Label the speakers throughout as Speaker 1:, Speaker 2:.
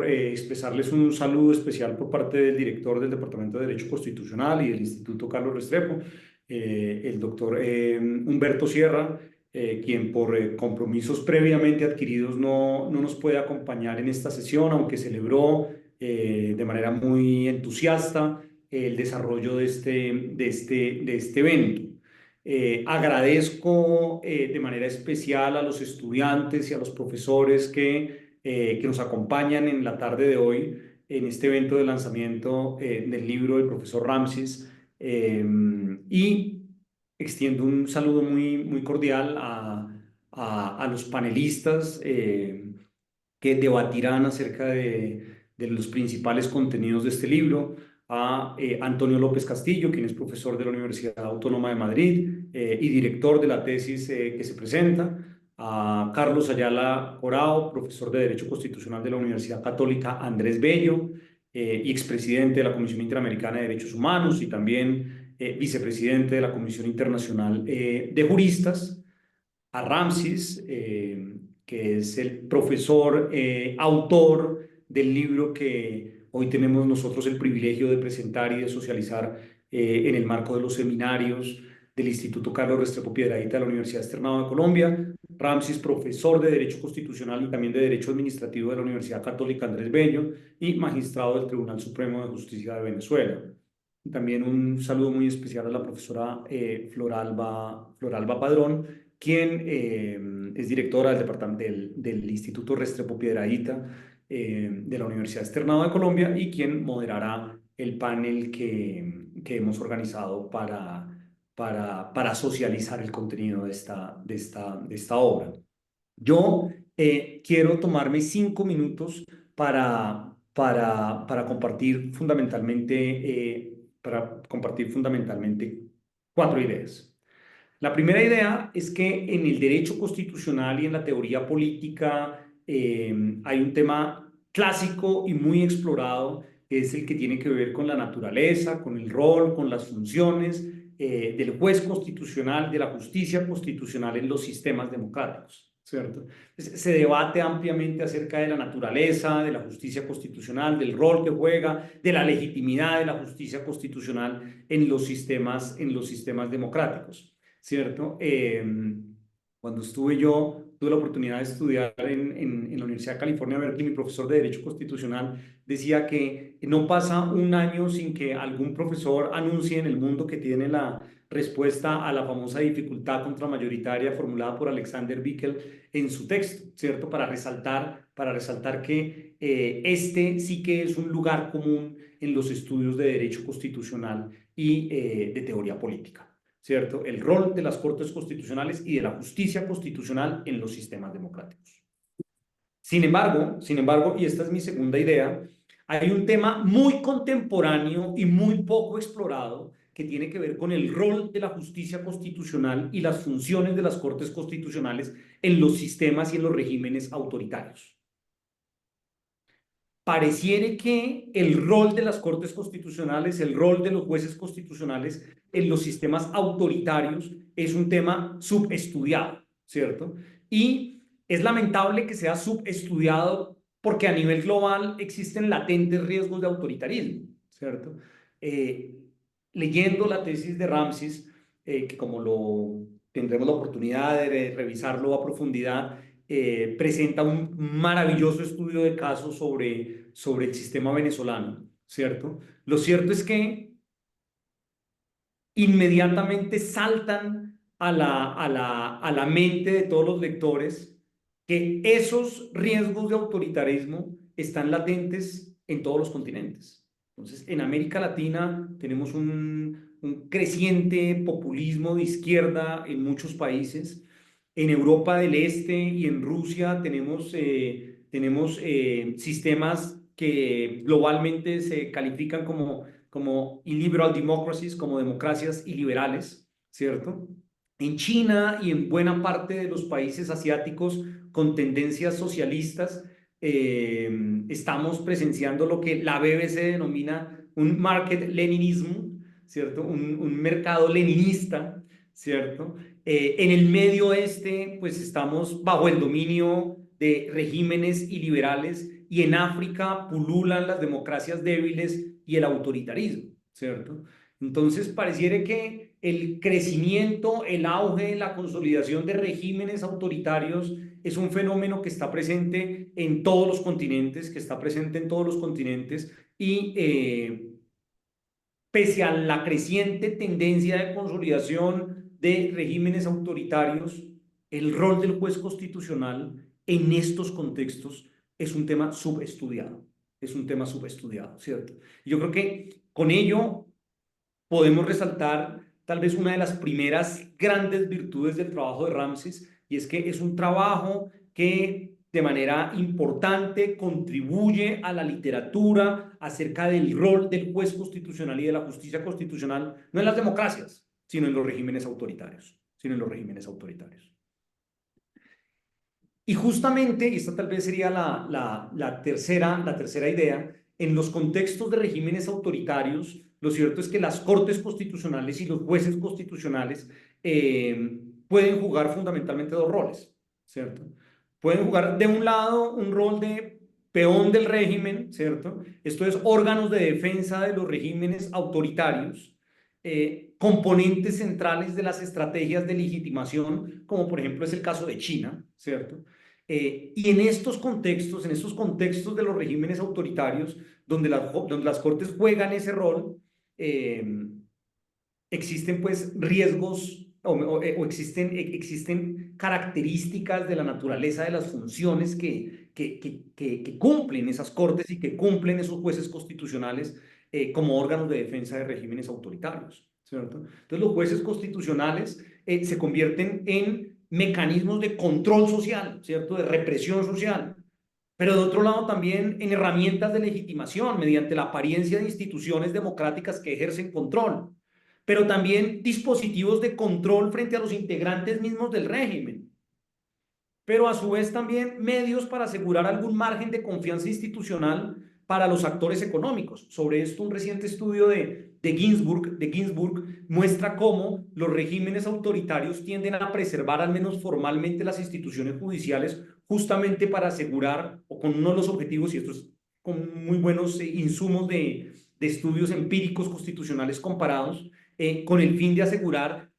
Speaker 1: expresarles un saludo especial por parte del director del Departamento de Derecho Constitucional y del Instituto Carlos Restrepo, el doctor Humberto Sierra, quien por compromisos previamente adquiridos no nos puede acompañar en esta sesión, aunque celebró de manera muy entusiasta el desarrollo de este evento. Agradezco de manera especial a los estudiantes y a los profesores que nos acompañan en la tarde de hoy en este evento de lanzamiento del libro del profesor Ramsés, y extiendo un saludo muy cordial a los panelistas que debatirán acerca de los principales contenidos de este libro, a Antonio López Castillo, quien es profesor de la Universidad Autónoma de Madrid y director de la tesis que se presenta, a Carlos Ayala Corao, profesor de Derecho Constitucional de la Universidad Católica Andrés Bello y expresidente de la Comisión Interamericana de Derechos Humanos y también vicepresidente de la Comisión Internacional de Juristas, a Ramsés, que es el profesor autor del libro que hoy tenemos nosotros el privilegio de presentar y de socializar en el marco de los seminarios del Instituto Carlos Restrepo Piedrahíta de la Universidad Externado de Colombia. Ramsés, profesor de Derecho Constitucional y también de Derecho Administrativo de la Universidad Católica Andrés Bello y magistrado del Tribunal Supremo de Justicia de Venezuela. También un saludo muy especial a la profesora Floralba Padrón, quien es directora del departamento del Instituto Restrepo Piedrahíta de la Universidad Externado de Colombia y quien moderará el panel que hemos organizado para socializar el contenido de esta obra. Yo quiero tomarme 5 minutos para compartir fundamentalmente 4 ideas. La primera idea es que en el derecho constitucional y en la teoría política hay un tema clásico y muy explorado, que es el que tiene que ver con la naturaleza, con el rol, con las funciones del juez constitucional, de la justicia constitucional en los sistemas democráticos, ¿cierto? Se debate ampliamente acerca de la naturaleza, de la justicia constitucional, del rol que juega, de la legitimidad de la justicia constitucional en los sistemas democráticos. ¿Cierto? Cuando tuve la oportunidad de estudiar en la Universidad de California, Berkeley, mi profesor de Derecho Constitucional decía que no pasa un año sin que algún profesor anuncie en el mundo que tiene la respuesta a la famosa dificultad contramayoritaria formulada por Alexander Bickel en su texto, ¿cierto? Para resaltar que este sí que es un lugar común en los estudios de derecho constitucional y de teoría política, ¿cierto? El rol de las Cortes Constitucionales y de la justicia constitucional en los sistemas democráticos. Sin embargo, y esta es mi segunda idea, hay un tema muy contemporáneo y muy poco explorado que tiene que ver con el rol de la justicia constitucional y las funciones de las Cortes Constitucionales en los sistemas y en los regímenes autoritarios. Pareciere que el rol de las Cortes Constitucionales, el rol de los jueces constitucionales en los sistemas autoritarios es un tema subestudiado, ¿cierto? Y es lamentable que sea subestudiado porque a nivel global existen latentes riesgos de autoritarismo, ¿cierto? Leyendo la tesis de Ramsés, que como lo tendremos la oportunidad de revisarlo a profundidad, presenta un maravilloso estudio de caso sobre el sistema venezolano, ¿cierto? Lo cierto es que inmediatamente saltan a la mente de todos los lectores que esos riesgos de autoritarismo están latentes en todos los continentes. Entonces, en América Latina tenemos un creciente populismo de izquierda en muchos países. En Europa del Este y en Rusia tenemos sistemas que globalmente se califican como illiberal democracies, como democracias iliberales, ¿cierto? En China y en buena parte de los países asiáticos con tendencias socialistas, estamos presenciando lo que la BBC denomina un market leninismo, ¿cierto? Un mercado leninista, ¿cierto? En el Medio Oeste, pues estamos bajo el dominio de regímenes iliberales y en África pululan las democracias débiles y el autoritarismo, ¿cierto? Entonces, pareciera que el crecimiento, el auge, la consolidación de regímenes autoritarios es un fenómeno que está presente en todos los continentes, que está presente en todos los continentes y pese a la creciente tendencia de consolidación de regímenes autoritarios, el rol del juez constitucional en estos contextos es un tema subestudiado, es un tema subestudiado, ¿cierto? Yo creo que con ello podemos resaltar tal vez una de las primeras grandes virtudes del trabajo de Ramses, y es que es un trabajo que de manera importante contribuye a la literatura acerca del rol del juez constitucional y de la justicia constitucional, no en las democracias, sino en los regímenes autoritarios, sino en los regímenes autoritarios. Y justamente, y esta tal vez sería la tercera idea, en los contextos de regímenes autoritarios, lo cierto es que las cortes constitucionales y los jueces constitucionales pueden jugar fundamentalmente dos roles, ¿cierto? Pueden jugar de un lado un rol de peón del régimen, ¿cierto? Esto es órganos de defensa de los regímenes autoritarios, componentes centrales de las estrategias de legitimación, como por ejemplo es el caso de China, ¿cierto? Y en estos contextos de los regímenes autoritarios, donde las cortes juegan ese rol, existen pues riesgos o existen características de la naturaleza de las funciones que cumplen esas cortes y que cumplen esos jueces constitucionales como órganos de defensa de regímenes autoritarios, ¿cierto? Entonces los jueces constitucionales se convierten en mecanismos de control social, ¿cierto? De represión social, pero de otro lado también en herramientas de legitimación mediante la apariencia de instituciones democráticas que ejercen control, pero también dispositivos de control frente a los integrantes mismos del régimen, pero a su vez también medios para asegurar algún margen de confianza institucional para los actores económicos. Sobre esto, un reciente estudio de Ginsburg muestra cómo los regímenes autoritarios tienden a preservar al menos formalmente las instituciones judiciales justamente para asegurar, o con uno de los objetivos, y esto es con muy buenos insumos de estudios empíricos constitucionales comparados, con el fin de asegurar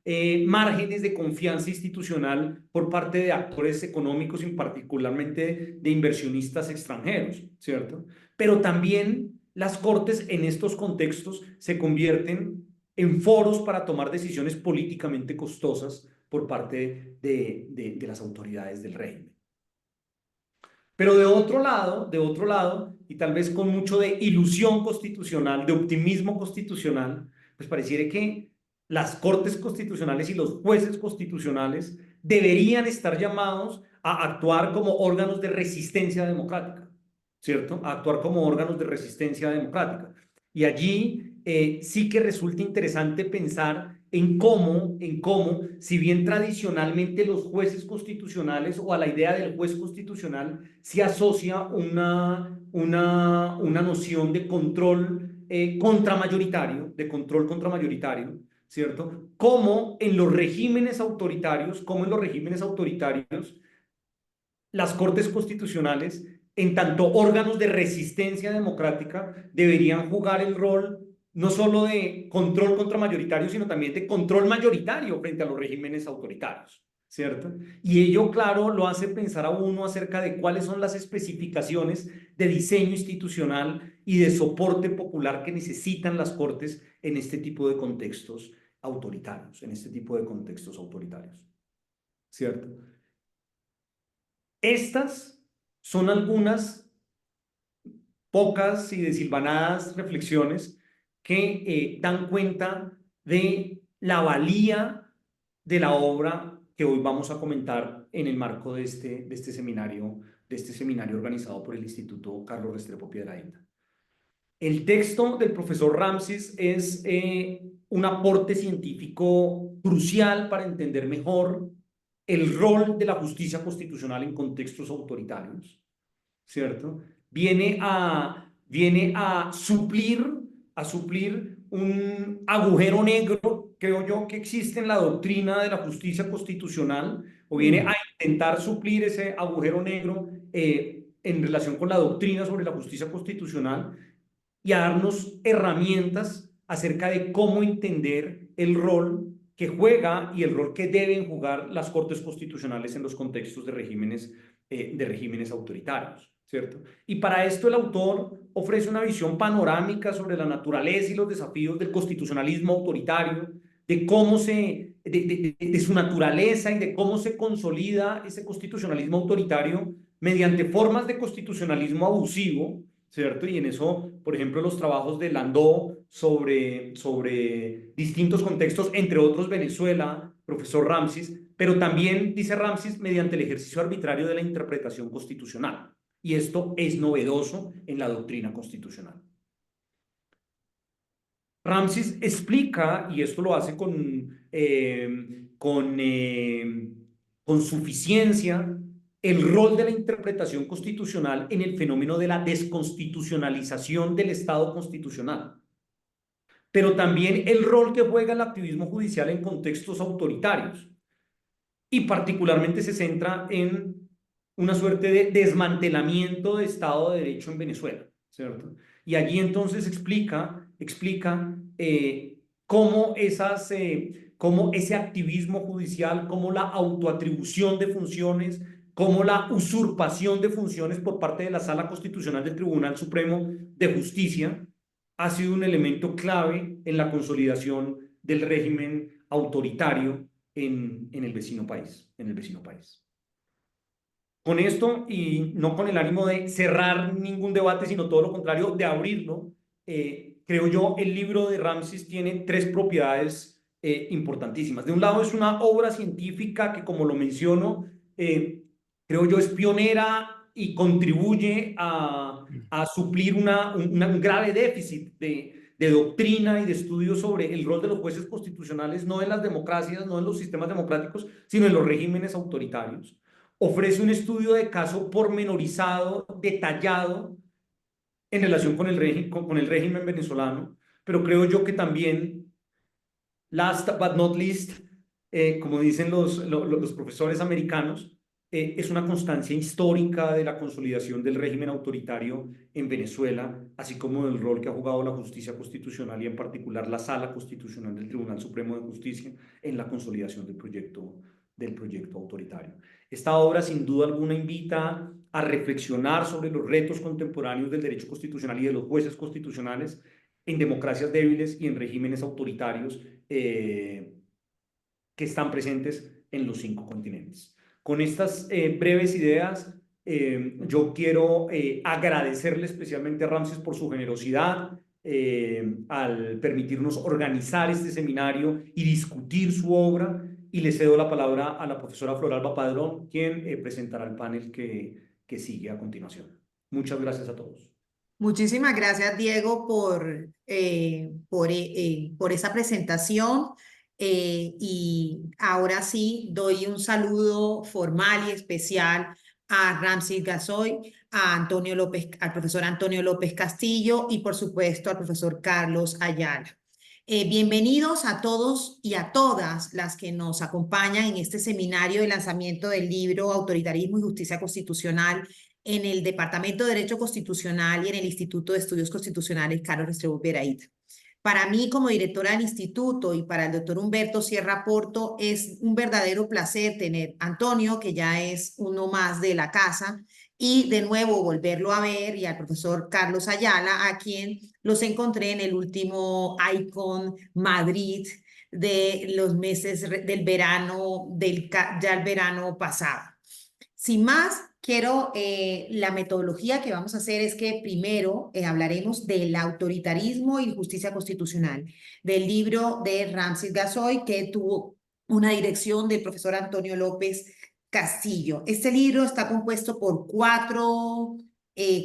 Speaker 1: márgenes de confianza institucional por parte de actores económicos y particularmente de inversionistas extranjeros, ¿cierto? Pero también las cortes en estos contextos se convierten en foros para tomar decisiones políticamente costosas por parte de las autoridades del régimen. Pero de otro lado, y tal vez con mucho de ilusión constitucional, de optimismo constitucional, pues pareciera que las cortes constitucionales y los jueces constitucionales deberían estar llamados a actuar como órganos de resistencia democrática, ¿cierto? A actuar como órganos de resistencia democrática. Y allí sí que resulta interesante pensar en cómo, si bien tradicionalmente los jueces constitucionales o a la idea del juez constitucional se asocia una noción de control contramayoritario, ¿cierto? Como en los regímenes autoritarios, las cortes constitucionales, en tanto órganos de resistencia democrática, deberían jugar el rol no solo de control contramayoritario, sino también de control mayoritario frente a los regímenes autoritarios, ¿cierto? Y ello, claro, lo hace pensar a uno acerca de cuáles son las especificaciones de diseño institucional y de soporte popular que necesitan las cortes en este tipo de contextos autoritarios, ¿cierto? Estas son algunas pocas y desilvanadas reflexiones que dan cuenta de la valía de la obra que hoy vamos a comentar en el marco de este seminario organizado por el Instituto Carlos Restrepo Piedrahita. El texto del profesor Ramses es un aporte científico crucial para entender mejor el rol de la justicia constitucional en contextos autoritarios, ¿cierto? Viene a suplir un agujero negro, creo yo, que existe en la doctrina de la justicia constitucional, o viene a intentar suplir ese agujero negro en relación con la doctrina sobre la justicia constitucional y a darnos herramientas acerca de cómo entender el rol que juega y el rol que deben jugar las cortes constitucionales en los contextos de regímenes autoritarios, ¿cierto? Y para esto el autor ofrece una visión panorámica sobre la naturaleza y los desafíos del constitucionalismo autoritario, de cómo de su naturaleza y de cómo se consolida ese constitucionalismo autoritario mediante formas de constitucionalismo abusivo, ¿cierto? Y en eso, por ejemplo, los trabajos de Landó sobre distintos contextos, entre otros Venezuela, profesor Ramsís, pero también, dice Ramsís, mediante el ejercicio arbitrario de la interpretación constitucional. Y esto es novedoso en la doctrina constitucional. Ramsís explica, y esto lo hace con suficiencia, el rol de la interpretación constitucional en el fenómeno de la desconstitucionalización del Estado constitucional, pero también el rol que juega el activismo judicial en contextos autoritarios, y particularmente se centra en una suerte de desmantelamiento de Estado de Derecho en Venezuela, ¿cierto? Y allí entonces explica cómo cómo ese activismo judicial, cómo la autoatribución de funciones, cómo la usurpación de funciones por parte de la Sala Constitucional del Tribunal Supremo de Justicia ha sido un elemento clave en la consolidación del régimen autoritario en el vecino país, Con esto, y no con el ánimo de cerrar ningún debate, sino todo lo contrario, de abrirlo, creo yo, el libro de Ramsís tiene tres propiedades importantísimas. De un lado, es una obra científica que, como lo menciono, creo yo, es pionera y contribuye a suplir un grave déficit de doctrina y de estudio sobre el rol de los jueces constitucionales, no en las democracias, no en los sistemas democráticos, sino en los regímenes autoritarios. Ofrece un estudio de caso pormenorizado, detallado, en relación con el régimen venezolano, pero creo yo que también, last but not least, como dicen los profesores americanos, es una constancia histórica de la consolidación del régimen autoritario en Venezuela, así como del rol que ha jugado la justicia constitucional y en particular la Sala Constitucional del Tribunal Supremo de Justicia en la consolidación del proyecto autoritario. Esta obra sin duda alguna invita a reflexionar sobre los retos contemporáneos del derecho constitucional y de los jueces constitucionales en democracias débiles y en regímenes autoritarios que están presentes en los 5 continentes. Con estas breves ideas, yo quiero agradecerle especialmente a Ramsés por su generosidad al permitirnos organizar este seminario y discutir su obra, y le cedo la palabra a la profesora Floralba Padrón, quien presentará el panel que sigue a continuación. Muchas gracias a todos.
Speaker 2: Muchísimas gracias, Diego, por esa presentación. Y ahora sí, doy un saludo formal y especial a Ramsís Gazoy, al profesor Antonio López Castillo y, por supuesto, al profesor Carlos Ayala. Bienvenidos a todos y a todas las que nos acompañan en este seminario de lanzamiento del libro Autoritarismo y Justicia Constitucional en el Departamento de Derecho Constitucional y en el Instituto de Estudios Constitucionales Carlos Restrepo Peraíta. Para mí, como directora del instituto, y para el doctor Humberto Sierra Porto, es un verdadero placer tener a Antonio, que ya es uno más de la casa, y de nuevo volverlo a ver, y al profesor Carlos Ayala, a quien los encontré en el último ICON Madrid de los meses del verano, ya el verano pasado. Sin más, la metodología que vamos a hacer es que primero hablaremos del autoritarismo y justicia constitucional, del libro de Ramsís Gazoy, que tuvo una dirección del profesor Antonio López Castillo. Este libro está compuesto por 4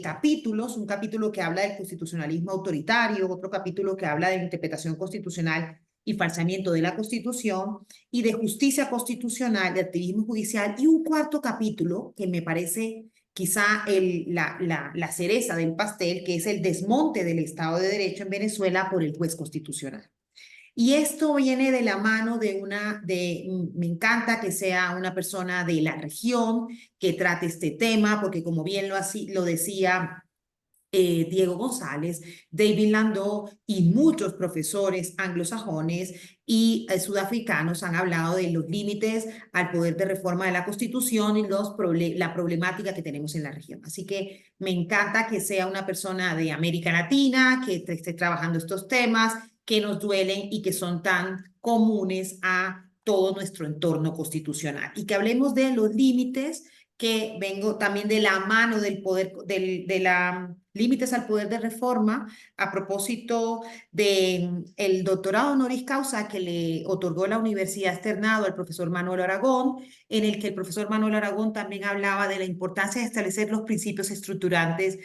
Speaker 2: capítulos, un capítulo que habla del constitucionalismo autoritario, otro capítulo que habla de interpretación constitucional y falseamiento de la Constitución, y de justicia constitucional, de activismo judicial, y un 4º capítulo que me parece quizá la cereza del pastel, que es el desmonte del Estado de Derecho en Venezuela por el juez constitucional. Y esto viene de la mano me encanta que sea una persona de la región que trate este tema, porque como bien lo decía Diego González, David Landau y muchos profesores anglosajones y sudafricanos han hablado de los límites al poder de reforma de la Constitución y la problemática que tenemos en la región. Así que me encanta que sea una persona de América Latina, que esté trabajando estos temas, que nos duelen y que son tan comunes a todo nuestro entorno constitucional. Y que hablemos de los límites que vengo también de la mano del poder, de la límites al poder de reforma, a propósito de el doctorado honoris causa que le otorgó la Universidad Externado al profesor Manuel Aragón, en el que el profesor Manuel Aragón también hablaba de la importancia de establecer los principios estructurantes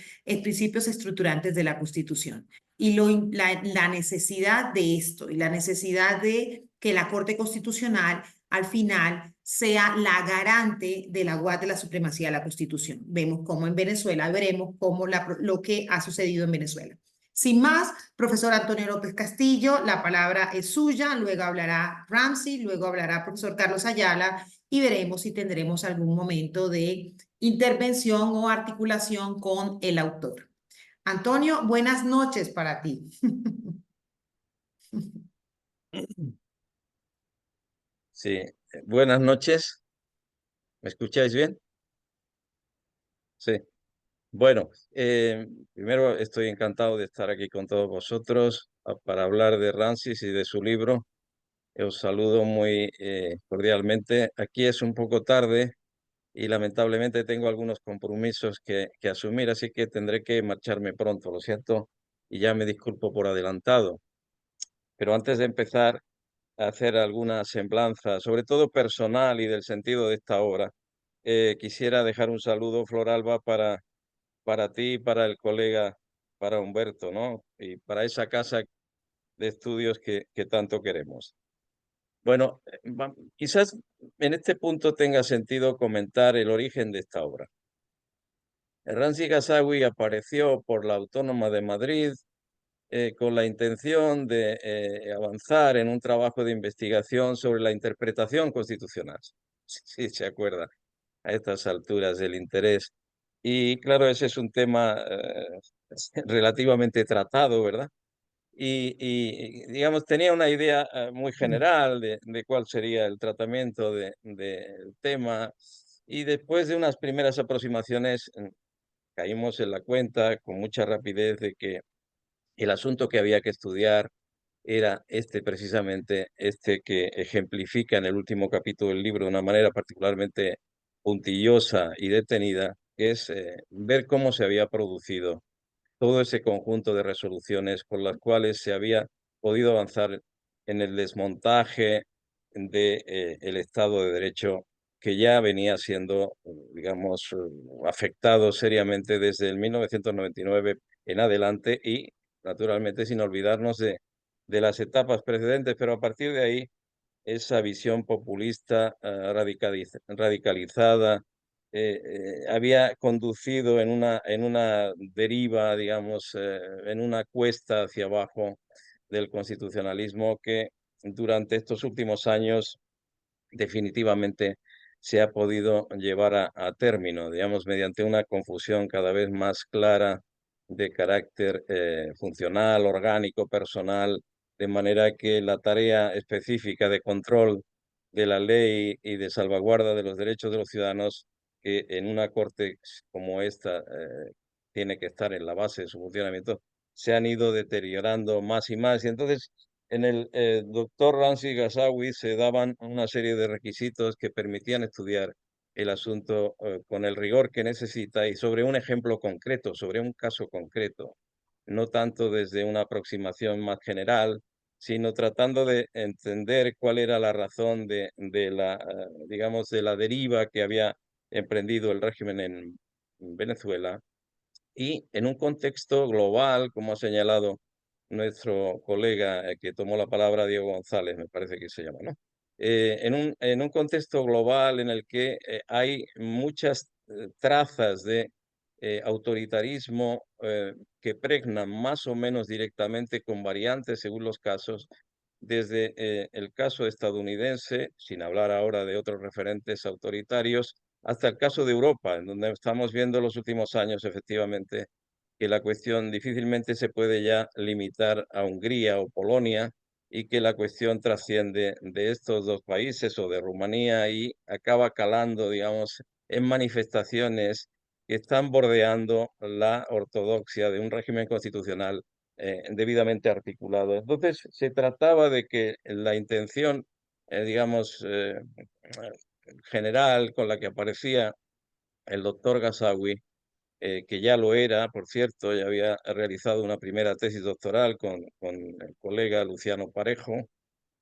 Speaker 2: de la Constitución. Y la necesidad de esto, y la necesidad de que la Corte Constitucional al final sea la garante de la guardia de la supremacía de la Constitución. Vemos cómo en Venezuela, veremos cómo lo que ha sucedido en Venezuela. Sin más, profesor Antonio López Castillo, la palabra es suya, luego hablará Ramsey, luego hablará profesor Carlos Ayala y veremos si tendremos algún momento de intervención o articulación con el autor. Antonio, buenas noches para ti.
Speaker 3: Sí, buenas noches. ¿Me escucháis bien? Sí. Bueno, primero estoy encantado de estar aquí con todos vosotros para hablar de Ramsés y de su libro. Os saludo muy cordialmente. Aquí es un poco tarde y lamentablemente tengo algunos compromisos que asumir, así que tendré que marcharme pronto, lo siento, y ya me disculpo por adelantado. Pero antes de empezar a hacer alguna semblanza, sobre todo personal y del sentido de esta obra, quisiera dejar un saludo, Floralba, para ti y para el colega, para Humberto, ¿no? Y para esa casa de estudios que tanto queremos. Bueno, quizás en este punto tenga sentido comentar el origen de esta obra. Ranzi Gazawi apareció por la Autónoma de Madrid con la intención de avanzar en un trabajo de investigación sobre la interpretación constitucional. Sí, se acuerda, a estas alturas del interés. Y claro, ese es un tema relativamente tratado, ¿verdad? Digamos, tenía una idea muy general de cuál sería el tratamiento del tema. Y después de unas primeras aproximaciones, caímos en la cuenta con mucha rapidez de que el asunto que había que estudiar era este precisamente, este que ejemplifica en el último capítulo del libro de una manera particularmente puntillosa y detenida, que es ver cómo se había producido todo ese conjunto de resoluciones con las cuales se había podido avanzar en el desmontaje de, el Estado de Derecho que ya venía siendo, digamos, afectado seriamente desde el 1999 en adelante y, naturalmente, sin olvidarnos de las etapas precedentes, pero a partir de ahí, esa visión populista radicalizada había conducido en una deriva, digamos, en una cuesta hacia abajo del constitucionalismo que durante estos últimos años definitivamente se ha podido llevar a término, digamos, mediante una confusión cada vez más clara de carácter funcional, orgánico, personal, de manera que la tarea específica de control de la ley y de salvaguarda de los derechos de los ciudadanos, que en una corte como esta tiene que estar en la base de su funcionamiento, se han ido deteriorando más y más. Y entonces en el doctor Ramzi Gazawi se daban una serie de requisitos que permitían estudiar el asunto con el rigor que necesita y sobre un ejemplo concreto, sobre un caso concreto, no tanto desde una aproximación más general, sino tratando de entender cuál era la razón de la, digamos, de la deriva que había emprendido el régimen en Venezuela y en un contexto global, como ha señalado nuestro colega que tomó la palabra, Diego González, me parece que se llama, ¿no? En un contexto global en el que hay muchas trazas de autoritarismo que pregnan más o menos directamente con variantes según los casos desde el caso estadounidense, sin hablar ahora de otros referentes autoritarios, hasta el caso de Europa, en donde estamos viendo los últimos años, efectivamente, que la cuestión difícilmente se puede ya limitar a Hungría o Polonia y que la cuestión trasciende de estos dos países o de Rumanía y acaba calando, digamos, en manifestaciones que están bordeando la ortodoxia de un régimen constitucional debidamente articulado. Entonces, se trataba de que la intención, digamos, general con la que aparecía el doctor Gazawi, que ya lo era, por cierto, ya había realizado una primera tesis doctoral con el colega Luciano Parejo,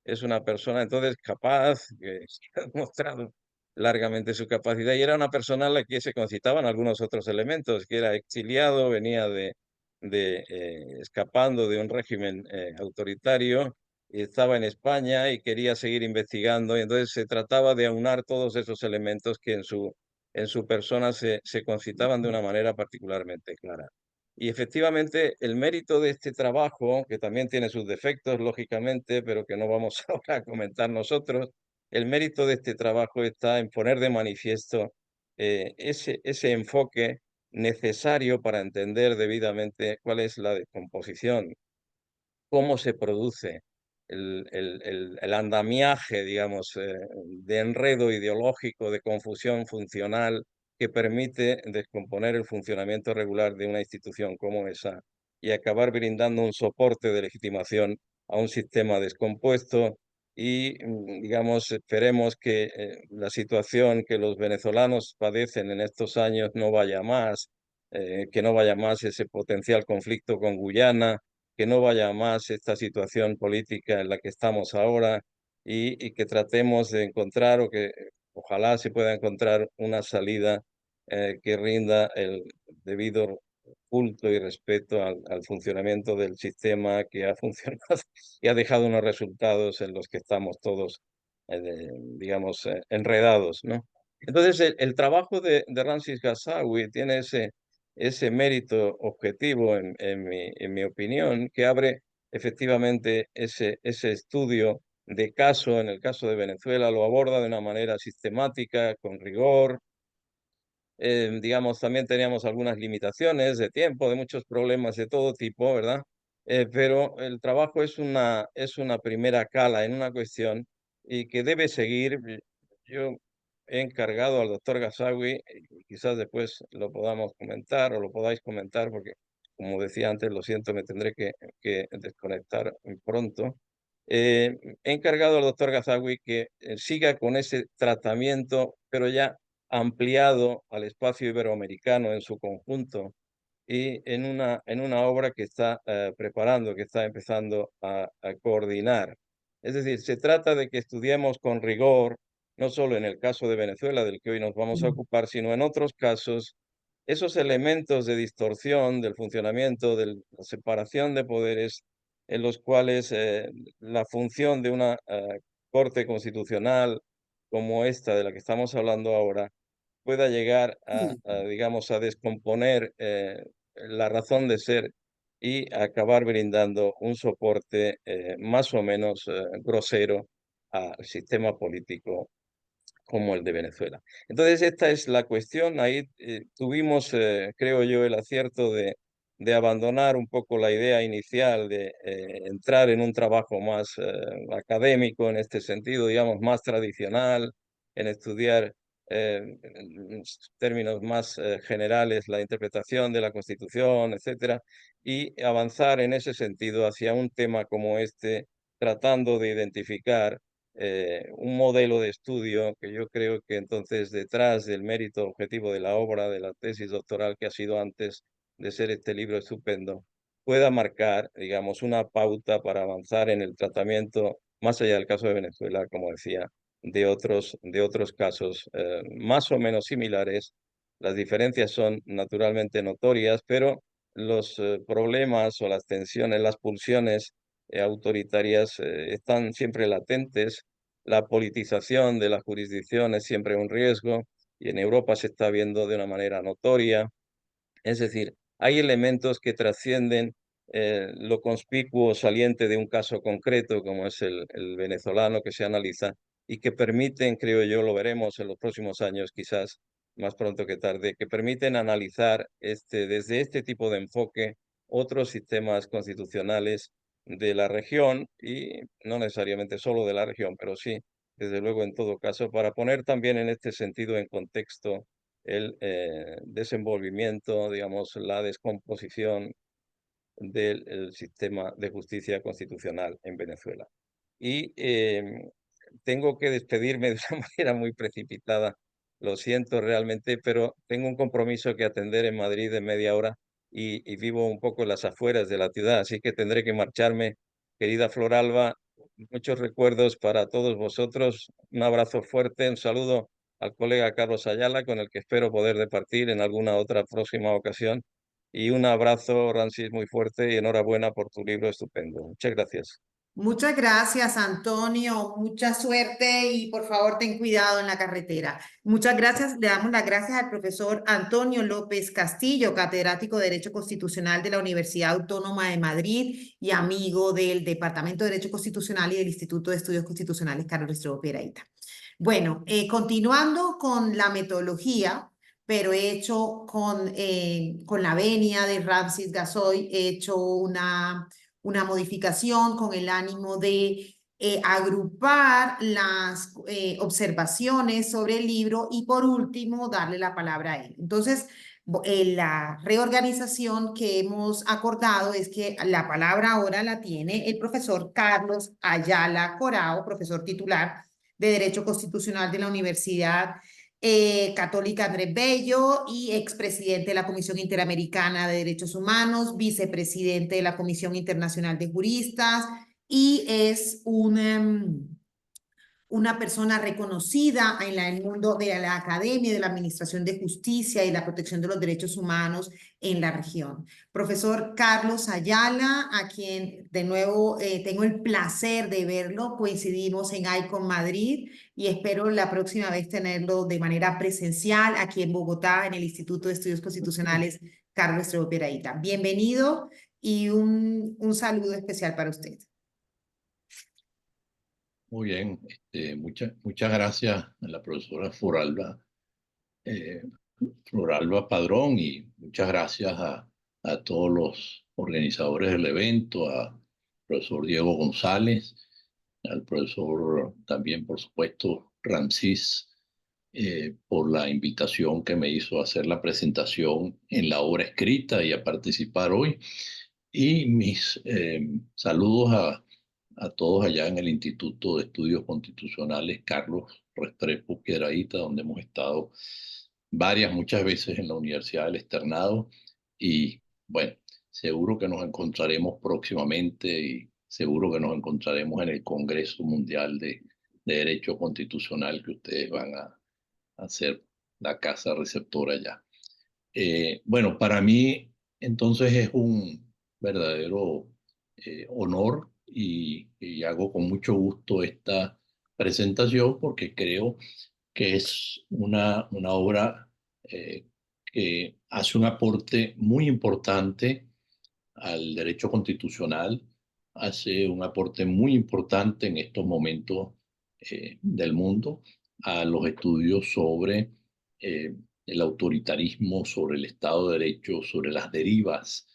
Speaker 3: es una persona entonces capaz, que ha demostrado largamente su capacidad y era una persona a la que se concitaban algunos otros elementos, que era exiliado, venía escapando de un régimen autoritario, y estaba en España y quería seguir investigando, y entonces se trataba de aunar todos esos elementos que en su persona se concitaban de una manera particularmente clara. Y efectivamente, el mérito de este trabajo, que también tiene sus defectos, lógicamente, pero que no vamos ahora a comentar nosotros, el mérito de este trabajo está en poner de manifiesto ese enfoque necesario para entender debidamente cuál es la descomposición, cómo se produce el andamiaje, digamos, de enredo ideológico, de confusión funcional que permite descomponer el funcionamiento regular de una institución como esa y acabar brindando un soporte de legitimación a un sistema descompuesto y, digamos, esperemos que la situación que los venezolanos padecen en estos años no vaya más, que no vaya más ese potencial conflicto con Guyana, que no vaya más esta situación política en la que estamos ahora y que tratemos de encontrar o que ojalá se pueda encontrar una salida que rinda el debido culto y respeto al funcionamiento del sistema que ha funcionado y ha dejado unos resultados en los que estamos todos, digamos, enredados, ¿no? Entonces, el trabajo de Ramsis Gazzaoui tiene ese mérito objetivo, en mi opinión, que abre efectivamente ese estudio de caso, en el caso de Venezuela, lo aborda de una manera sistemática, con rigor. Digamos, también teníamos algunas limitaciones de tiempo, de muchos problemas de todo tipo, ¿verdad? Pero el trabajo es una primera cala en una cuestión y que debe seguir. Yo he encargado al doctor Gazawi, y quizás después lo podamos comentar o lo podáis comentar, porque como decía antes, lo siento, me tendré que desconectar pronto. He encargado al doctor Gazawi que siga con ese tratamiento, pero ya ampliado al espacio iberoamericano en su conjunto y en una obra que está preparando, que está empezando a coordinar. Es decir, se trata de que estudiemos con rigor, no solo en el caso de Venezuela, del que hoy nos vamos a ocupar, sino en otros casos, esos elementos de distorsión del funcionamiento, de la separación de poderes, en los cuales la función de una Corte Constitucional como esta de la que estamos hablando ahora pueda llegar digamos, a descomponer la razón de ser y acabar brindando un soporte más o menos grosero al sistema político como el de Venezuela. Entonces, esta es la cuestión. Ahí tuvimos, creo yo, el acierto de abandonar un poco la idea inicial de entrar en un trabajo más académico en este sentido, digamos, más tradicional, en estudiar en términos más generales la interpretación de la Constitución, etcétera, y avanzar en ese sentido hacia un tema como este, tratando de identificar un modelo de estudio que yo creo que entonces detrás del mérito objetivo de la obra, de la tesis doctoral que ha sido antes de ser este libro estupendo, pueda marcar, digamos, una pauta para avanzar en el tratamiento, más allá del caso de Venezuela, como decía, de otros casos más o menos similares. Las diferencias son naturalmente notorias, pero los problemas o las tensiones, las pulsiones autoritarias están siempre latentes. La politización de la jurisdicción es siempre un riesgo y en Europa se está viendo de una manera notoria. Es decir, hay elementos que trascienden lo conspicuo saliente de un caso concreto, como es el venezolano que se analiza, y que permiten, creo yo, lo veremos en los próximos años, quizás más pronto que tarde, que permiten analizar desde este tipo de enfoque otros sistemas constitucionales de la región, y no necesariamente solo de la región, pero sí, desde luego, en todo caso, para poner también en este sentido en contexto el desenvolvimiento, digamos, la descomposición del sistema de justicia constitucional en Venezuela. Y tengo que despedirme de una manera muy precipitada, lo siento realmente, pero tengo un compromiso que atender en Madrid en media hora, y vivo un poco en las afueras de la ciudad, así que tendré que marcharme. Querida Floralba, muchos recuerdos para todos vosotros, un abrazo fuerte, un saludo al colega Carlos Ayala, con el que espero poder departir en alguna otra próxima ocasión, y un abrazo, Rancis, muy fuerte, y enhorabuena por tu libro estupendo. Muchas gracias.
Speaker 2: Muchas gracias, Antonio. Mucha suerte y por favor ten cuidado en la carretera. Muchas gracias. Le damos las gracias al profesor Antonio López Castillo, catedrático de Derecho Constitucional de la Universidad Autónoma de Madrid y amigo del Departamento de Derecho Constitucional y del Instituto de Estudios Constitucionales Carlos Restrepo Piedrahíta. Bueno, continuando con la metodología, pero hecho con la venia de Ramsés Gazoy, he hecho una modificación con el ánimo de agrupar las observaciones sobre el libro y por último darle la palabra a él. Entonces, la reorganización que hemos acordado es que la palabra ahora la tiene el profesor Carlos Ayala Corao, profesor titular de Derecho Constitucional de la Universidad Católica Andrés Bello y expresidente de la Comisión Interamericana de Derechos Humanos, vicepresidente de la Comisión Internacional de Juristas y es una persona reconocida en el mundo de la academia, de la administración de justicia y la protección de los derechos humanos en la región. Profesor Carlos Ayala, a quien de nuevo tengo el placer de verlo, coincidimos en ICON Madrid y espero la próxima vez tenerlo de manera presencial aquí en Bogotá, en el Instituto de Estudios Constitucionales Carlos Restrepo Piedrahíta. Bienvenido y un saludo especial para usted.
Speaker 4: Muy bien, muchas gracias a la profesora eh, Floralba Padrón, y muchas gracias a todos los organizadores del evento, al profesor Diego González, al profesor también, por supuesto, Ramsés, por la invitación que me hizo a hacer la presentación en la obra escrita y a participar hoy. Y mis saludos a todos allá en el Instituto de Estudios Constitucionales Carlos Restrepo Piedrahíta, donde hemos estado muchas veces en la Universidad del Externado. Y bueno, seguro que nos encontraremos próximamente y seguro que nos encontraremos en el Congreso Mundial de Derecho Constitucional que ustedes van a hacer la casa receptora ya. Bueno, para mí entonces es un verdadero honor y hago con mucho gusto esta presentación porque creo que es una obra que hace un aporte muy importante al derecho constitucional, hace un aporte muy importante en estos momentos del mundo a los estudios sobre el autoritarismo, sobre el Estado de Derecho, sobre las derivas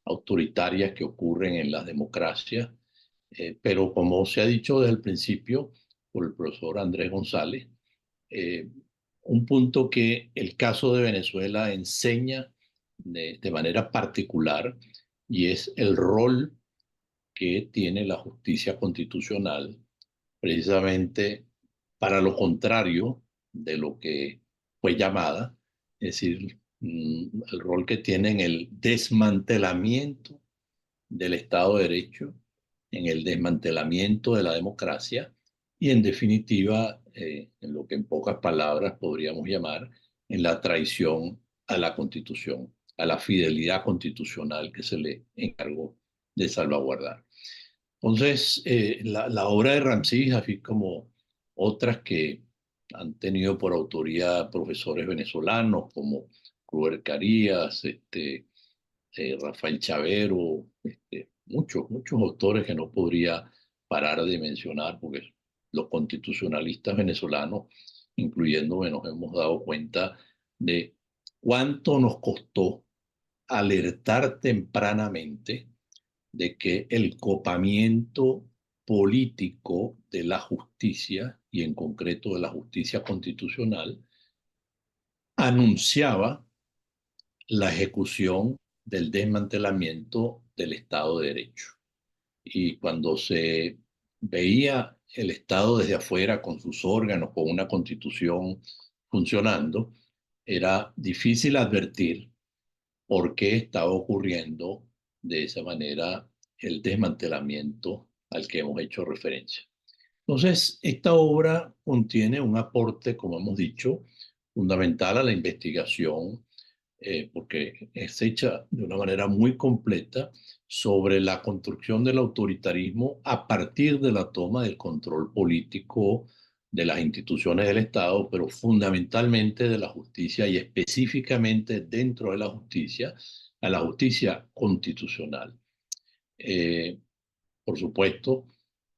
Speaker 4: autoritarias que ocurren en las democracias. Pero como se ha dicho desde el principio por el profesor Andrés González, un punto que el caso de Venezuela enseña de manera particular, y es el rol que tiene la justicia constitucional precisamente para lo contrario de lo que fue llamada, es decir, el rol que tiene en el desmantelamiento del Estado de Derecho, en el desmantelamiento de la democracia y, en definitiva, en lo que en pocas palabras podríamos llamar en la traición a la Constitución, a la fidelidad constitucional que se le encargó de salvaguardar. Entonces, la obra de Ramsés, así como otras que han tenido por autoría profesores venezolanos como Ruber Carías, Rafael Chavero, muchos autores que no podría parar de mencionar, porque los constitucionalistas venezolanos, incluyéndome, nos hemos dado cuenta de cuánto nos costó alertar tempranamente de que el copamiento político de la justicia, y en concreto de la justicia constitucional, anunciaba la ejecución del desmantelamiento del Estado de Derecho. Y cuando se veía el Estado desde afuera con sus órganos, con una constitución funcionando, era difícil advertir por qué estaba ocurriendo de esa manera el desmantelamiento al que hemos hecho referencia. Entonces, esta obra contiene un aporte, como hemos dicho, fundamental a la investigación, porque es hecha de una manera muy completa sobre la construcción del autoritarismo a partir de la toma del control político de las instituciones del Estado, pero fundamentalmente de la justicia y específicamente dentro de la justicia, a la justicia constitucional. Por supuesto,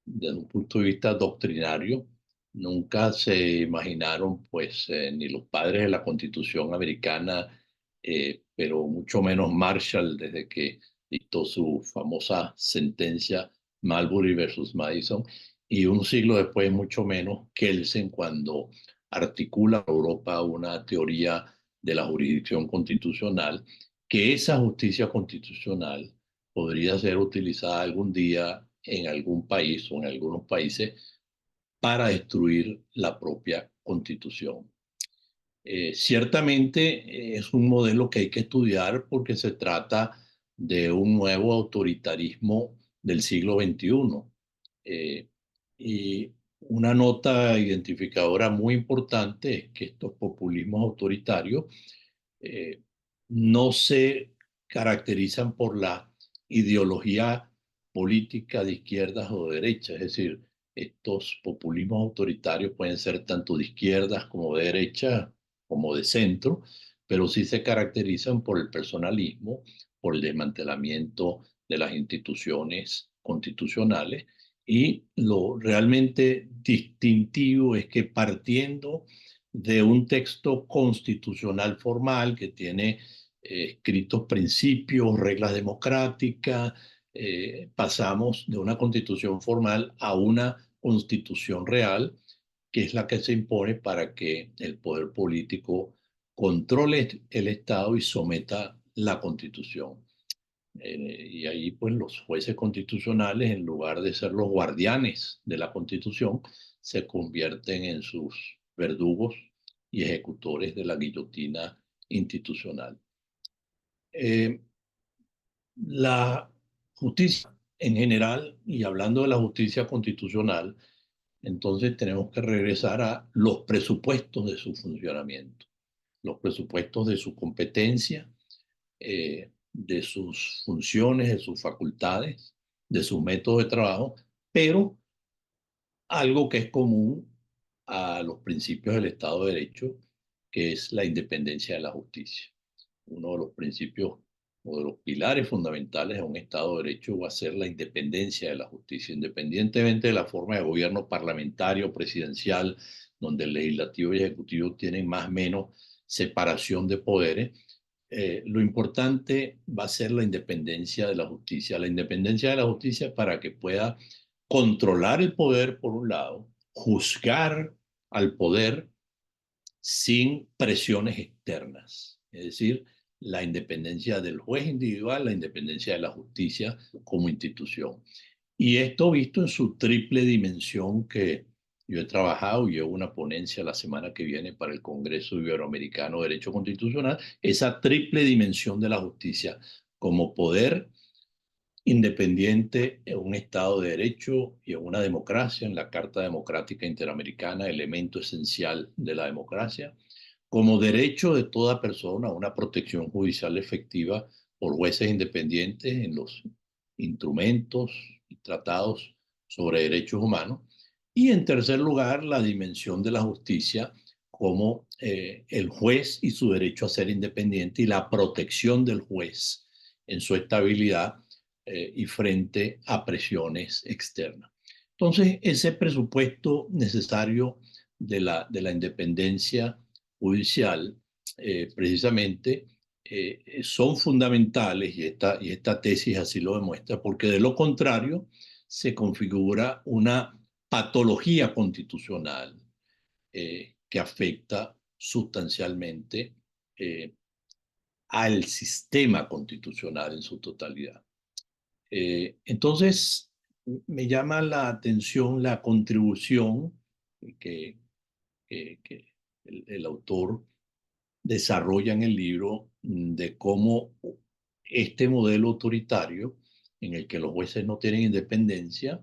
Speaker 4: desde un punto de vista doctrinario, nunca se imaginaron, pues, ni los padres de la Constitución americana, pero mucho menos Marshall, desde que dictó su famosa sentencia Marbury versus Madison, y un siglo después, mucho menos Kelsen, cuando articula en Europa una teoría de la jurisdicción constitucional, que esa justicia constitucional podría ser utilizada algún día en algún país o en algunos países para destruir la propia constitución. Ciertamente es un modelo que hay que estudiar porque se trata de un nuevo autoritarismo del siglo XXI. Y una nota identificadora muy importante es que estos populismos autoritarios no se caracterizan por la ideología política de izquierdas o de derechas, es decir, estos populismos autoritarios pueden ser tanto de izquierdas como de derecha, como de centro, pero sí se caracterizan por el personalismo, por el desmantelamiento de las instituciones constitucionales, y lo realmente distintivo es que partiendo de un texto constitucional formal que tiene escritos principios, reglas democráticas, pasamos de una constitución formal a una constitución real, que es la que se impone para que el poder político controle el Estado y someta la constitución. Y ahí pues los jueces constitucionales, en lugar de ser los guardianes de la constitución, se convierten en sus verdugos y ejecutores de la guillotina institucional. La justicia en general, y hablando de la justicia constitucional, entonces tenemos que regresar a los presupuestos de su funcionamiento, los presupuestos de su competencia, de sus funciones, de sus facultades, de sus métodos de trabajo, pero algo que es común a los principios del Estado de Derecho, que es la independencia de la justicia. Uno de los principios o de los pilares fundamentales de un Estado de Derecho va a ser la independencia de la justicia, independientemente de la forma de gobierno parlamentario, presidencial, donde el legislativo y el ejecutivo tienen más o menos separación de poderes. Lo importante va a ser la independencia de la justicia. La independencia de la justicia para que pueda controlar el poder, por un lado, juzgar al poder sin presiones externas. Es decir, la independencia del juez individual, la independencia de la justicia como institución. Y esto visto en su triple dimensión, que yo he trabajado y llevo una ponencia la semana que viene para el Congreso Iberoamericano de Derecho Constitucional, esa triple dimensión de la justicia como poder independiente en un Estado de Derecho y en una democracia, en la Carta Democrática Interamericana, elemento esencial de la democracia, como derecho de toda persona a una protección judicial efectiva por jueces independientes en los instrumentos y tratados sobre derechos humanos. Y en tercer lugar, la dimensión de la justicia como el juez y su derecho a ser independiente y la protección del juez en su estabilidad y frente a presiones externas. Entonces, ese presupuesto necesario de la independencia judicial, precisamente, son fundamentales, y esta tesis así lo demuestra, porque de lo contrario se configura una patología constitucional que afecta sustancialmente al sistema constitucional en su totalidad. Entonces, me llama la atención la contribución que el autor desarrolla en el libro de cómo este modelo autoritario, en el que los jueces no tienen independencia,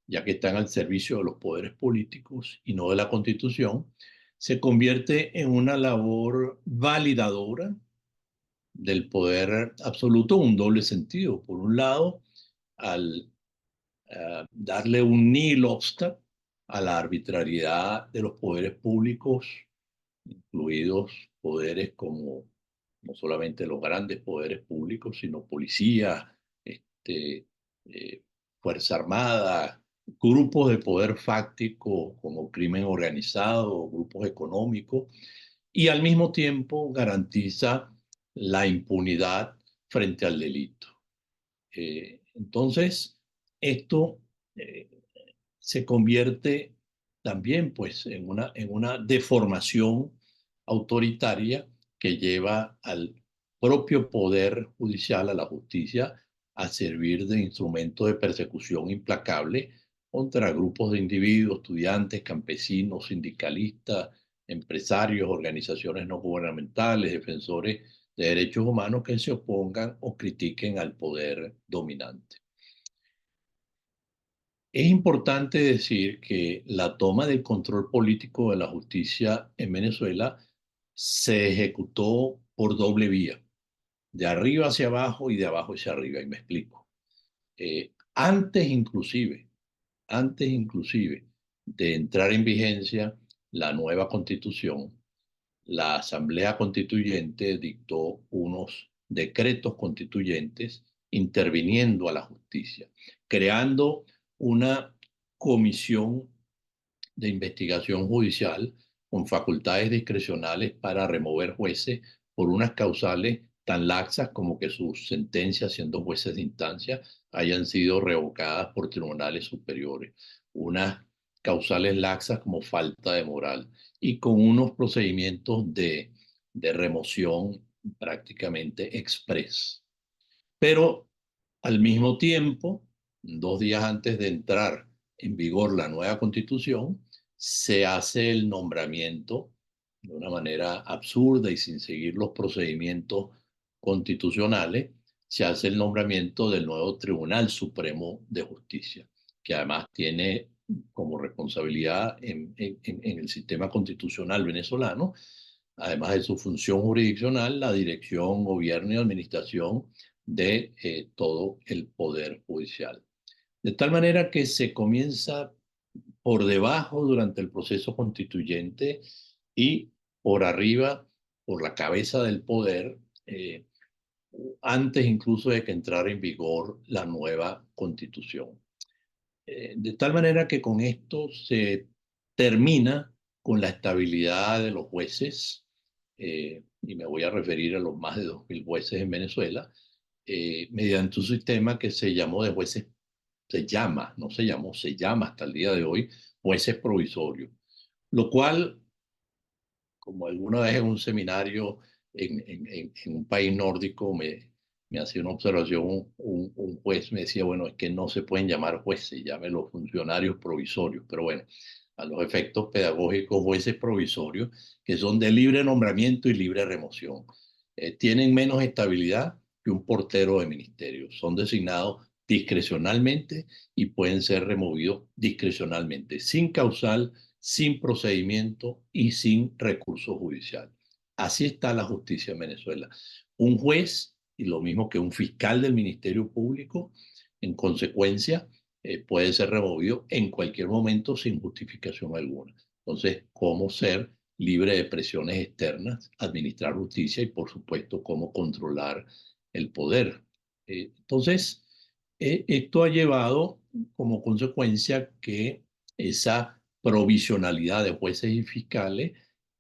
Speaker 4: ya que están al servicio de los poderes políticos y no de la Constitución, se convierte en una labor validadora del poder absoluto en un doble sentido. Por un lado, al darle un nihil obstat a la arbitrariedad de los poderes públicos, incluidos poderes como no solamente los grandes poderes públicos, sino policía, Fuerza Armada, grupos de poder fáctico como crimen organizado, grupos económicos, y al mismo tiempo garantiza la impunidad frente al delito. Entonces, esto se convierte también pues, en una deformación autoritaria que lleva al propio poder judicial, a la justicia, a servir de instrumento de persecución implacable contra grupos de individuos, estudiantes, campesinos, sindicalistas, empresarios, organizaciones no gubernamentales, defensores de derechos humanos que se opongan o critiquen al poder dominante. Es importante decir que la toma del control político de la justicia en Venezuela se ejecutó por doble vía, de arriba hacia abajo y de abajo hacia arriba, y me explico. Antes inclusive de entrar en vigencia la nueva constitución, la Asamblea Constituyente dictó unos decretos constituyentes interviniendo a la justicia, creando una comisión de investigación judicial con facultades discrecionales para remover jueces por unas causales tan laxas como que sus sentencias, siendo jueces de instancia, hayan sido revocadas por tribunales superiores, unas causales laxas como falta de moral, y con unos procedimientos de remoción prácticamente express. Pero al mismo tiempo, 2 días antes de entrar en vigor la nueva constitución, se hace el nombramiento de una manera absurda y sin seguir los procedimientos constitucionales, se hace el nombramiento del nuevo Tribunal Supremo de Justicia, que además tiene como responsabilidad en el sistema constitucional venezolano, además de su función jurisdiccional, la dirección, gobierno y administración de todo el poder judicial. De tal manera que se comienza por debajo durante el proceso constituyente y por arriba, por la cabeza del poder, antes incluso de que entrara en vigor la nueva constitución. De tal manera que con esto se termina con la estabilidad de los jueces, y me voy a referir a los más de 2.000 jueces en Venezuela, mediante un sistema que se llamó de jueces, se llama hasta el día de hoy, jueces provisorios, lo cual, como alguna vez en un seminario en un país nórdico me hacía una observación, un juez me decía, bueno, es que no se pueden llamar jueces, llámenlos funcionarios provisorios, pero bueno, a los efectos pedagógicos, jueces provisorios, que son de libre nombramiento y libre remoción. Tienen menos estabilidad que un portero de ministerio. Son designados discrecionalmente y pueden ser removidos discrecionalmente, sin causal, sin procedimiento y sin recurso judicial. Así está la justicia en Venezuela. Un juez, y lo mismo que un fiscal del Ministerio Público, en consecuencia, puede ser removido en cualquier momento sin justificación alguna. Entonces, ¿cómo ser libre de presiones externas, administrar justicia y, por supuesto, cómo controlar el poder Entonces, esto ha llevado como consecuencia que esa provisionalidad de jueces y fiscales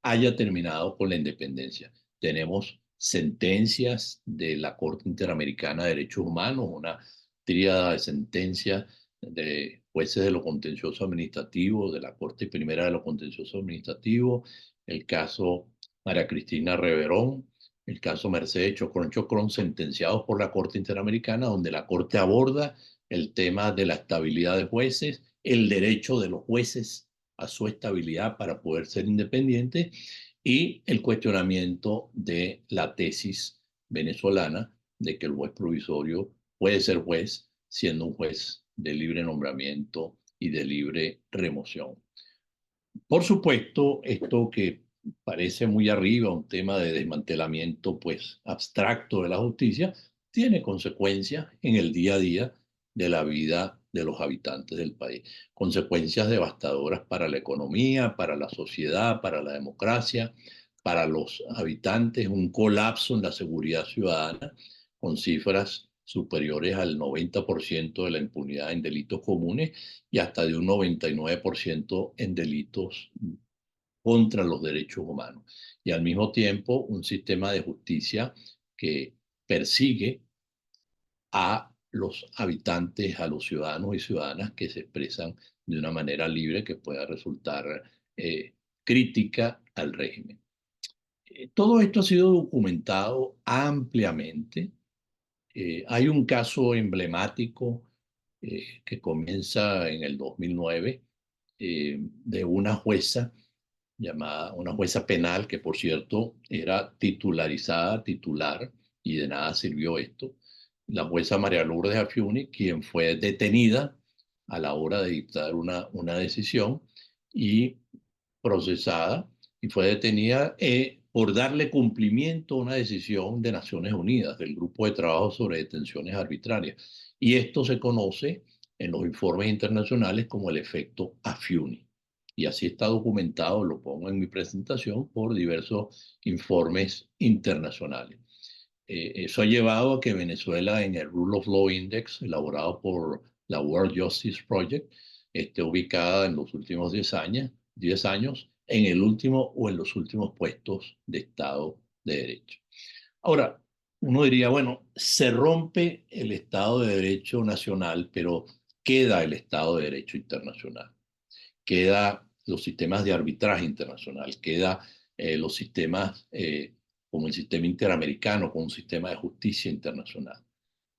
Speaker 4: haya terminado con la independencia. Tenemos sentencias de la Corte Interamericana de Derechos Humanos, una tríada de sentencias de jueces de lo contencioso administrativo, de la Corte Primera de lo contencioso administrativo, el caso María Cristina Reverón, el caso Mercedes Chocrón Chocrón, sentenciados por la Corte Interamericana, donde la Corte aborda el tema de la estabilidad de jueces, el derecho de los jueces a su estabilidad para poder ser independientes y el cuestionamiento de la tesis venezolana de que el juez provisorio puede ser juez siendo un juez de libre nombramiento y de libre remoción. Por supuesto, esto que parece muy arriba, un tema de desmantelamiento pues abstracto de la justicia, tiene consecuencias en el día a día de la vida de los habitantes del país. Consecuencias devastadoras para la economía, para la sociedad, para la democracia, para los habitantes, un colapso en la seguridad ciudadana con cifras superiores al 90% de la impunidad en delitos comunes y hasta de un 99% en delitos contra los derechos humanos. Y al mismo tiempo un sistema de justicia que persigue a los habitantes, a los ciudadanos y ciudadanas que se expresan de una manera libre que pueda resultar crítica al régimen. Todo esto ha sido documentado ampliamente. Hay un caso emblemático que comienza en el 2009 de una jueza llamada, una jueza penal que por cierto era titular, y de nada sirvió esto, la jueza María Lourdes Afiuni, quien fue detenida a la hora de dictar una decisión y procesada y fue detenida por darle cumplimiento a una decisión de Naciones Unidas, del Grupo de Trabajo sobre Detenciones Arbitrarias. Y esto se conoce en los informes internacionales como el efecto Afiuni. Y así está documentado, lo pongo en mi presentación, por diversos informes internacionales. Eso ha llevado a que Venezuela en el Rule of Law Index, elaborado por la World Justice Project, esté ubicada en los últimos 10 años en el último o en los últimos puestos de Estado de Derecho. Ahora, uno diría, bueno, se rompe el Estado de Derecho nacional, pero queda el Estado de Derecho internacional. Queda los sistemas de arbitraje internacional, queda los sistemas como el sistema interamericano, como un sistema de justicia internacional.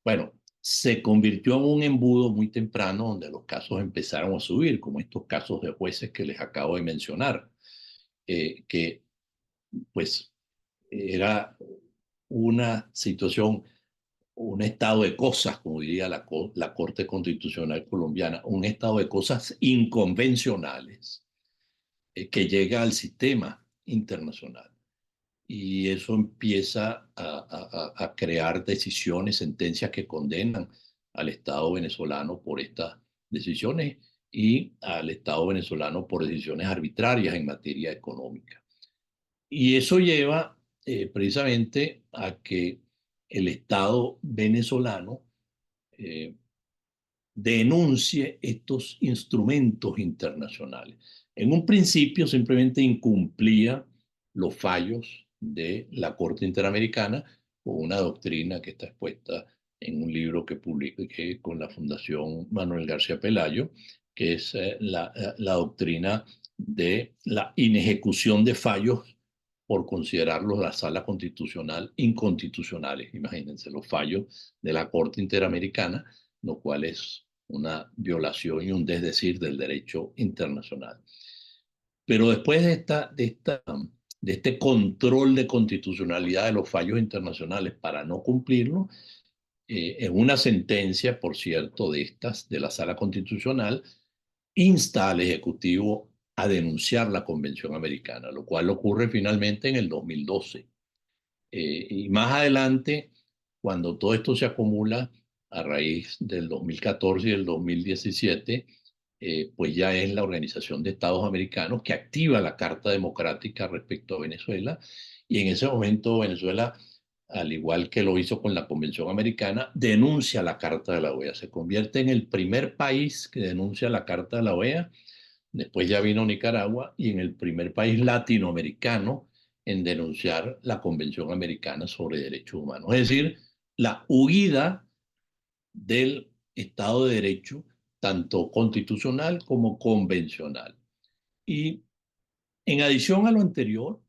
Speaker 4: Bueno, se convirtió en un embudo muy temprano donde los casos empezaron a subir, como estos casos de jueces que les acabo de mencionar, que pues era una situación, un estado de cosas, como diría la Corte Constitucional colombiana, un estado de cosas inconvencionales que llega al sistema internacional. Y eso empieza a crear decisiones, sentencias que condenan al Estado venezolano por estas decisiones y al Estado venezolano por decisiones arbitrarias en materia económica. Y eso lleva precisamente a que el Estado venezolano denuncie estos instrumentos internacionales. En un principio simplemente incumplía los fallos de la Corte Interamericana con una doctrina que está expuesta en un libro que publiqué con la Fundación Manuel García Pelayo, que es la doctrina de la inejecución de fallos por considerarlos la Sala Constitucional inconstitucionales. Imagínense los fallos de la Corte Interamericana, lo cual es una violación y un desdecir del derecho internacional. Pero después de este control de constitucionalidad de los fallos internacionales para no cumplirlo, en una sentencia, por cierto, de la Sala Constitucional, insta al Ejecutivo a denunciar la Convención Americana, lo cual ocurre finalmente en el 2012. Y más adelante, cuando todo esto se acumula a raíz del 2014 y del 2017, pues ya es la Organización de Estados Americanos que activa la Carta Democrática respecto a Venezuela, y en ese momento Venezuela al igual que lo hizo con la Convención Americana, denuncia la Carta de la OEA. Se convierte en el primer país que denuncia la Carta de la OEA. Después ya vino Nicaragua y en el primer país latinoamericano en denunciar la Convención Americana sobre Derechos Humanos. Es decir, la huida del Estado de Derecho, tanto constitucional como convencional. Y en adición a lo anterior,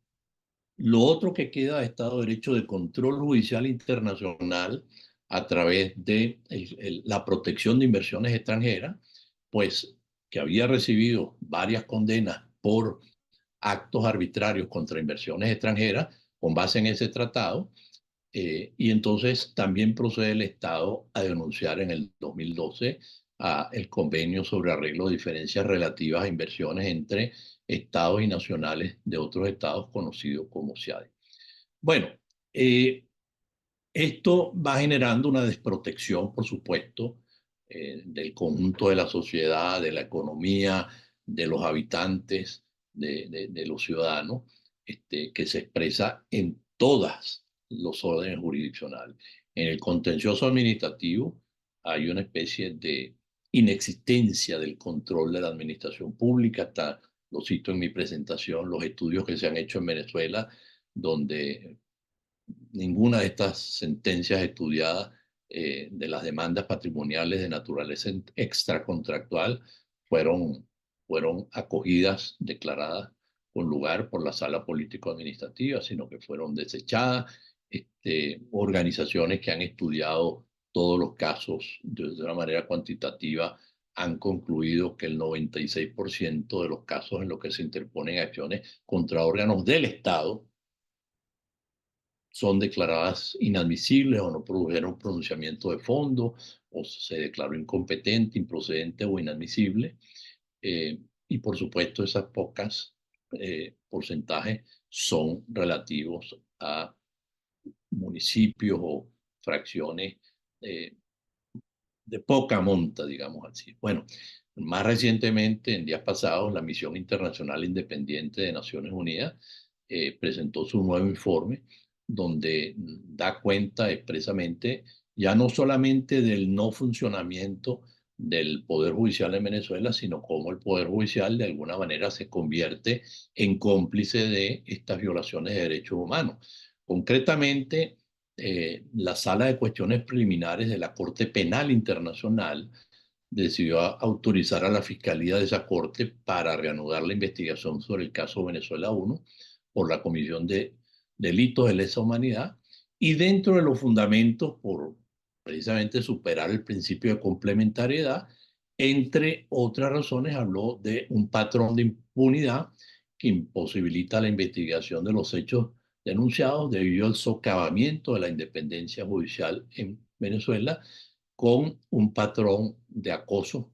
Speaker 4: lo otro que queda de Estado de Derecho de control judicial internacional a través de la protección de inversiones extranjeras, pues que había recibido varias condenas por actos arbitrarios contra inversiones extranjeras con base en ese tratado, y entonces también procede el Estado a denunciar en el 2012 el convenio sobre arreglo de diferencias relativas a inversiones entre estados y nacionales de otros estados, conocido como SIADI. Bueno, esto va generando una desprotección, por supuesto, del conjunto de la sociedad, de la economía, de los habitantes, de los ciudadanos, que se expresa en todas los órdenes jurisdiccionales. En el contencioso administrativo hay una especie de inexistencia del control de la administración pública. Hasta lo cito en mi presentación, los estudios que se han hecho en Venezuela, donde ninguna de estas sentencias estudiadas de las demandas patrimoniales de naturaleza extracontractual fueron acogidas, declaradas con lugar por la sala político-administrativa, sino que fueron desechadas. Organizaciones que han estudiado todos los casos de una manera cuantitativa han concluido que el 96% de los casos en los que se interponen acciones contra órganos del Estado son declaradas inadmisibles o no produjeron pronunciamiento de fondo o se declaró incompetente, improcedente o inadmisible. Y por supuesto esas pocas porcentajes son relativos a municipios o fracciones de poca monta, digamos así. Bueno, más recientemente, en días pasados, la Misión Internacional Independiente de Naciones Unidas presentó su nuevo informe donde da cuenta expresamente ya no solamente del no funcionamiento del Poder Judicial en Venezuela, sino cómo el Poder Judicial de alguna manera se convierte en cómplice de estas violaciones de derechos humanos. Concretamente, la Sala de Cuestiones Preliminares de la Corte Penal Internacional decidió autorizar a la Fiscalía de esa Corte para reanudar la investigación sobre el caso Venezuela 1 por la Comisión de Delitos de Lesa Humanidad, y dentro de los fundamentos por precisamente superar el principio de complementariedad, entre otras razones habló de un patrón de impunidad que imposibilita la investigación de los hechos denunciados debido al socavamiento de la independencia judicial en Venezuela, con un patrón de acoso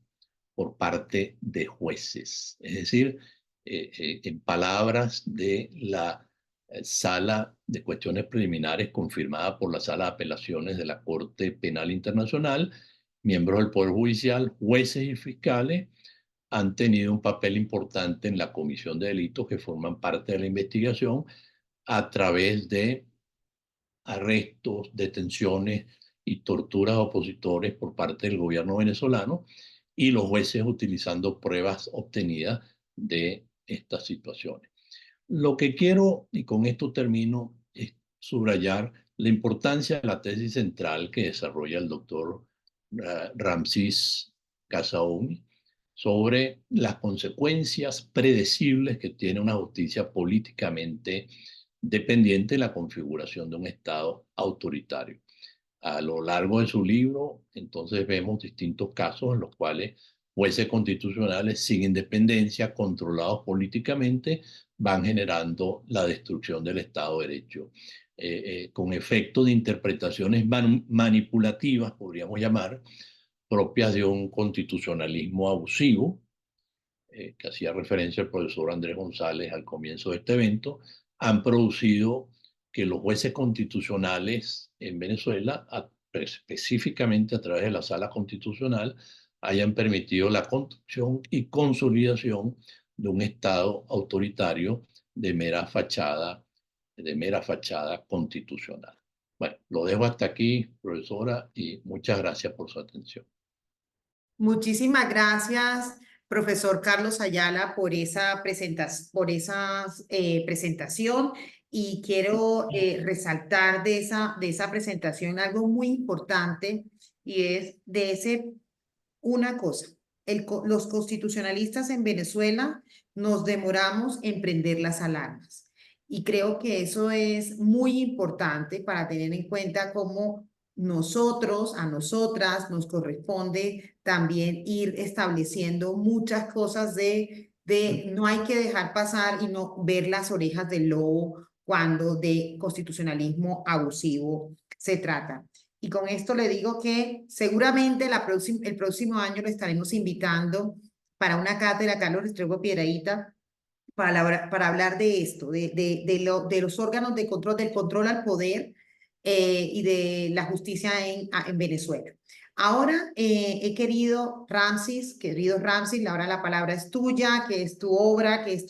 Speaker 4: por parte de jueces. Es decir, en palabras de la Sala de Cuestiones Preliminares confirmada por la Sala de Apelaciones de la Corte Penal Internacional, miembros del Poder Judicial, jueces y fiscales han tenido un papel importante en la comisión de delitos que forman parte de la investigación a través de arrestos, detenciones y torturas a opositores por parte del gobierno venezolano, y los jueces utilizando pruebas obtenidas de estas situaciones. Lo que quiero, y con esto termino, es subrayar la importancia de la tesis central que desarrolla el doctor Ramsés Casaoun sobre las consecuencias predecibles que tiene una justicia políticamente dependiente de la configuración de un Estado autoritario. A lo largo de su libro, entonces vemos distintos casos en los cuales jueces constitucionales sin independencia, controlados políticamente, van generando la destrucción del Estado de Derecho, con efecto de interpretaciones manipulativas, podríamos llamar, propias de un constitucionalismo abusivo, que hacía referencia el profesor Andrés González al comienzo de este evento, han producido que los jueces constitucionales en Venezuela, específicamente a través de la Sala Constitucional, hayan permitido la construcción y consolidación de un Estado autoritario de mera fachada constitucional. Bueno, lo dejo hasta aquí, profesora, y muchas gracias por su atención.
Speaker 2: Muchísimas gracias, profesor Carlos Ayala, por esa presentación. Y quiero resaltar de esa presentación algo muy importante, y es una cosa. Los constitucionalistas en Venezuela nos demoramos en prender las alarmas. Y creo que eso es muy importante para tener en cuenta cómo a nosotras nos corresponde también ir estableciendo muchas cosas de no hay que dejar pasar y no ver las orejas del lobo cuando de constitucionalismo abusivo se trata. Y con esto le digo que seguramente el próximo año lo estaremos invitando para una cátedra Carlos Restrepo Piedrahíta para hablar de esto, de los órganos de control, del control al poder y de la justicia en Venezuela. Ahora querido Ramsis, ahora la palabra es tuya, que es tu obra, que es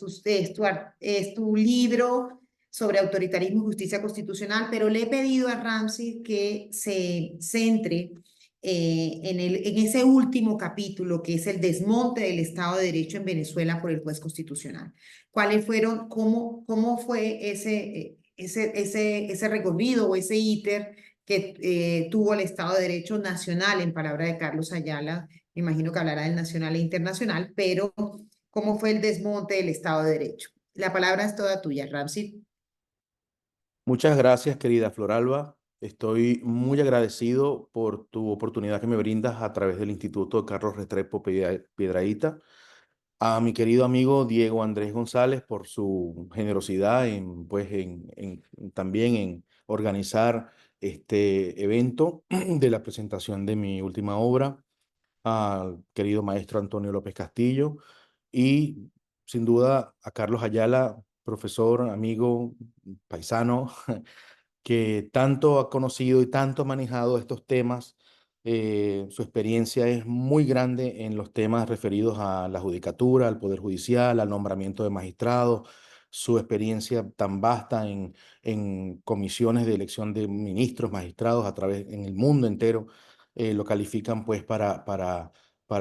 Speaker 2: tu libro sobre autoritarismo y justicia constitucional, pero le he pedido a Ramsis que se centre en ese último capítulo, que es el desmonte del Estado de Derecho en Venezuela por el juez constitucional. ¿Cuáles fueron, cómo fue ese recorrido o ese íter que tuvo el Estado de Derecho nacional, en palabra de Carlos Ayala? Me imagino que hablará del nacional e internacional, pero ¿cómo fue el desmonte del Estado de Derecho? La palabra es toda tuya, Ramsey.
Speaker 5: Muchas gracias, querida Floralba. Estoy muy agradecido por tu oportunidad que me brindas a través del Instituto Carlos Restrepo Piedrahíta. A mi querido amigo Diego Andrés González por su generosidad también en organizar este evento de la presentación de mi última obra. Al querido maestro Antonio López Castillo y sin duda a Carlos Ayala, profesor, amigo, paisano, que tanto ha conocido y tanto ha manejado estos temas. Su experiencia es muy grande en los temas referidos a la judicatura, al Poder Judicial, al nombramiento de magistrados. Su experiencia tan vasta en comisiones de elección de ministros, magistrados en el mundo entero, lo califican pues para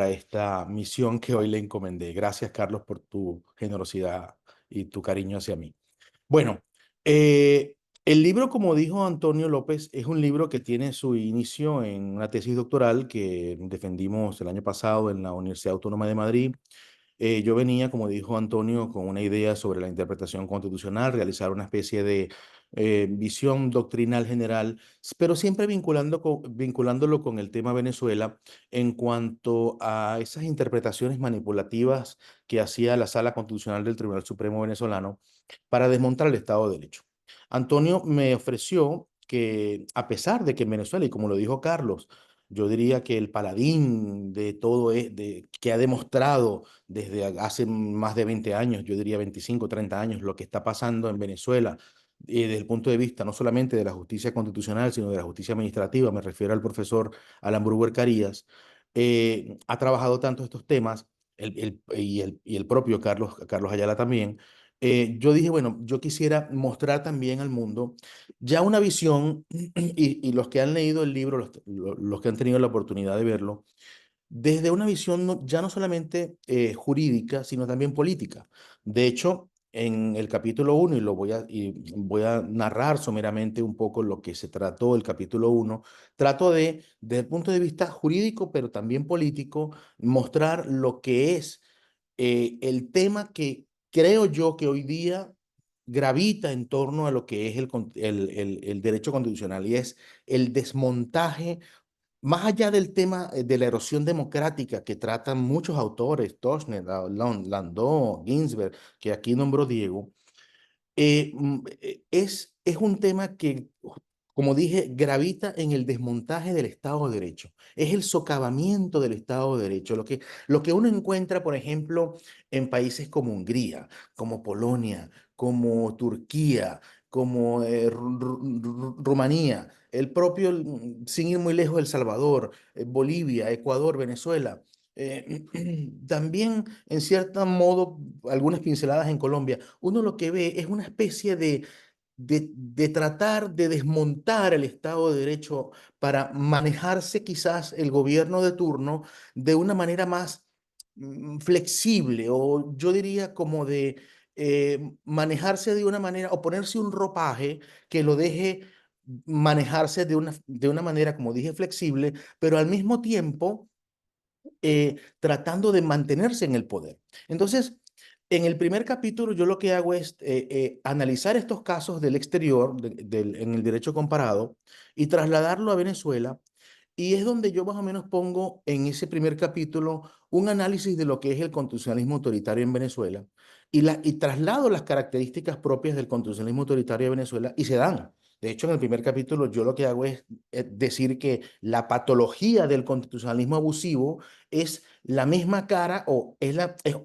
Speaker 5: esta misión que hoy le encomendé. Gracias, Carlos, por tu generosidad y tu cariño hacia mí. Bueno, el libro, como dijo Antonio López, es un libro que tiene su inicio en una tesis doctoral que defendimos el año pasado en la Universidad Autónoma de Madrid. Yo venía, como dijo Antonio, con una idea sobre la interpretación constitucional, realizar una especie de visión doctrinal general, pero siempre vinculándolo con el tema Venezuela en cuanto a esas interpretaciones manipulativas que hacía la Sala Constitucional del Tribunal Supremo venezolano para desmontar el Estado de Derecho. Antonio me ofreció que, a pesar de que en Venezuela, y como lo dijo Carlos, yo diría que el paladín de todo que ha demostrado desde hace más de 20 años, yo diría 25, 30 años, lo que está pasando en Venezuela, desde el punto de vista no solamente de la justicia constitucional, sino de la justicia administrativa, me refiero al profesor Alan Bruguer Carías, ha trabajado tanto estos temas, y el propio Carlos Ayala también. Yo dije, bueno, yo quisiera mostrar también al mundo ya una visión, y los que han leído el libro, los que han tenido la oportunidad de verlo, desde una visión ya no solamente jurídica, sino también política. De hecho, en el capítulo 1, y voy a narrar someramente un poco lo que se trató el capítulo 1, trato desde el punto de vista jurídico, pero también político, mostrar lo que es el tema que creo yo que hoy día gravita en torno a lo que es el derecho constitucional, y es el desmontaje, más allá del tema de la erosión democrática que tratan muchos autores, Toshner, Landó, Ginsberg, que aquí nombró Diego. Es un tema que, como dije, gravita en el desmontaje del Estado de Derecho. Es el socavamiento del Estado de Derecho. Lo que uno encuentra, por ejemplo, en países como Hungría, como Polonia, como Turquía, como Rumanía, el propio, sin ir muy lejos, El Salvador, Bolivia, Ecuador, Venezuela. También, en cierto modo, algunas pinceladas en Colombia. Uno lo que ve es una especie de tratar de desmontar el Estado de Derecho para manejarse quizás el gobierno de turno de una manera más flexible, o yo diría como de manejarse de una manera o ponerse un ropaje que lo deje manejarse de una manera, como dije, flexible, pero al mismo tiempo tratando de mantenerse en el poder. Entonces, en el primer capítulo yo lo que hago es analizar estos casos del exterior, en el derecho comparado, y trasladarlo a Venezuela. Y es donde yo más o menos pongo en ese primer capítulo un análisis de lo que es el constitucionalismo autoritario en Venezuela y traslado las características propias del constitucionalismo autoritario de Venezuela y se dan. De hecho, en el primer capítulo yo lo que hago es decir que la patología del constitucionalismo abusivo es la misma cara o es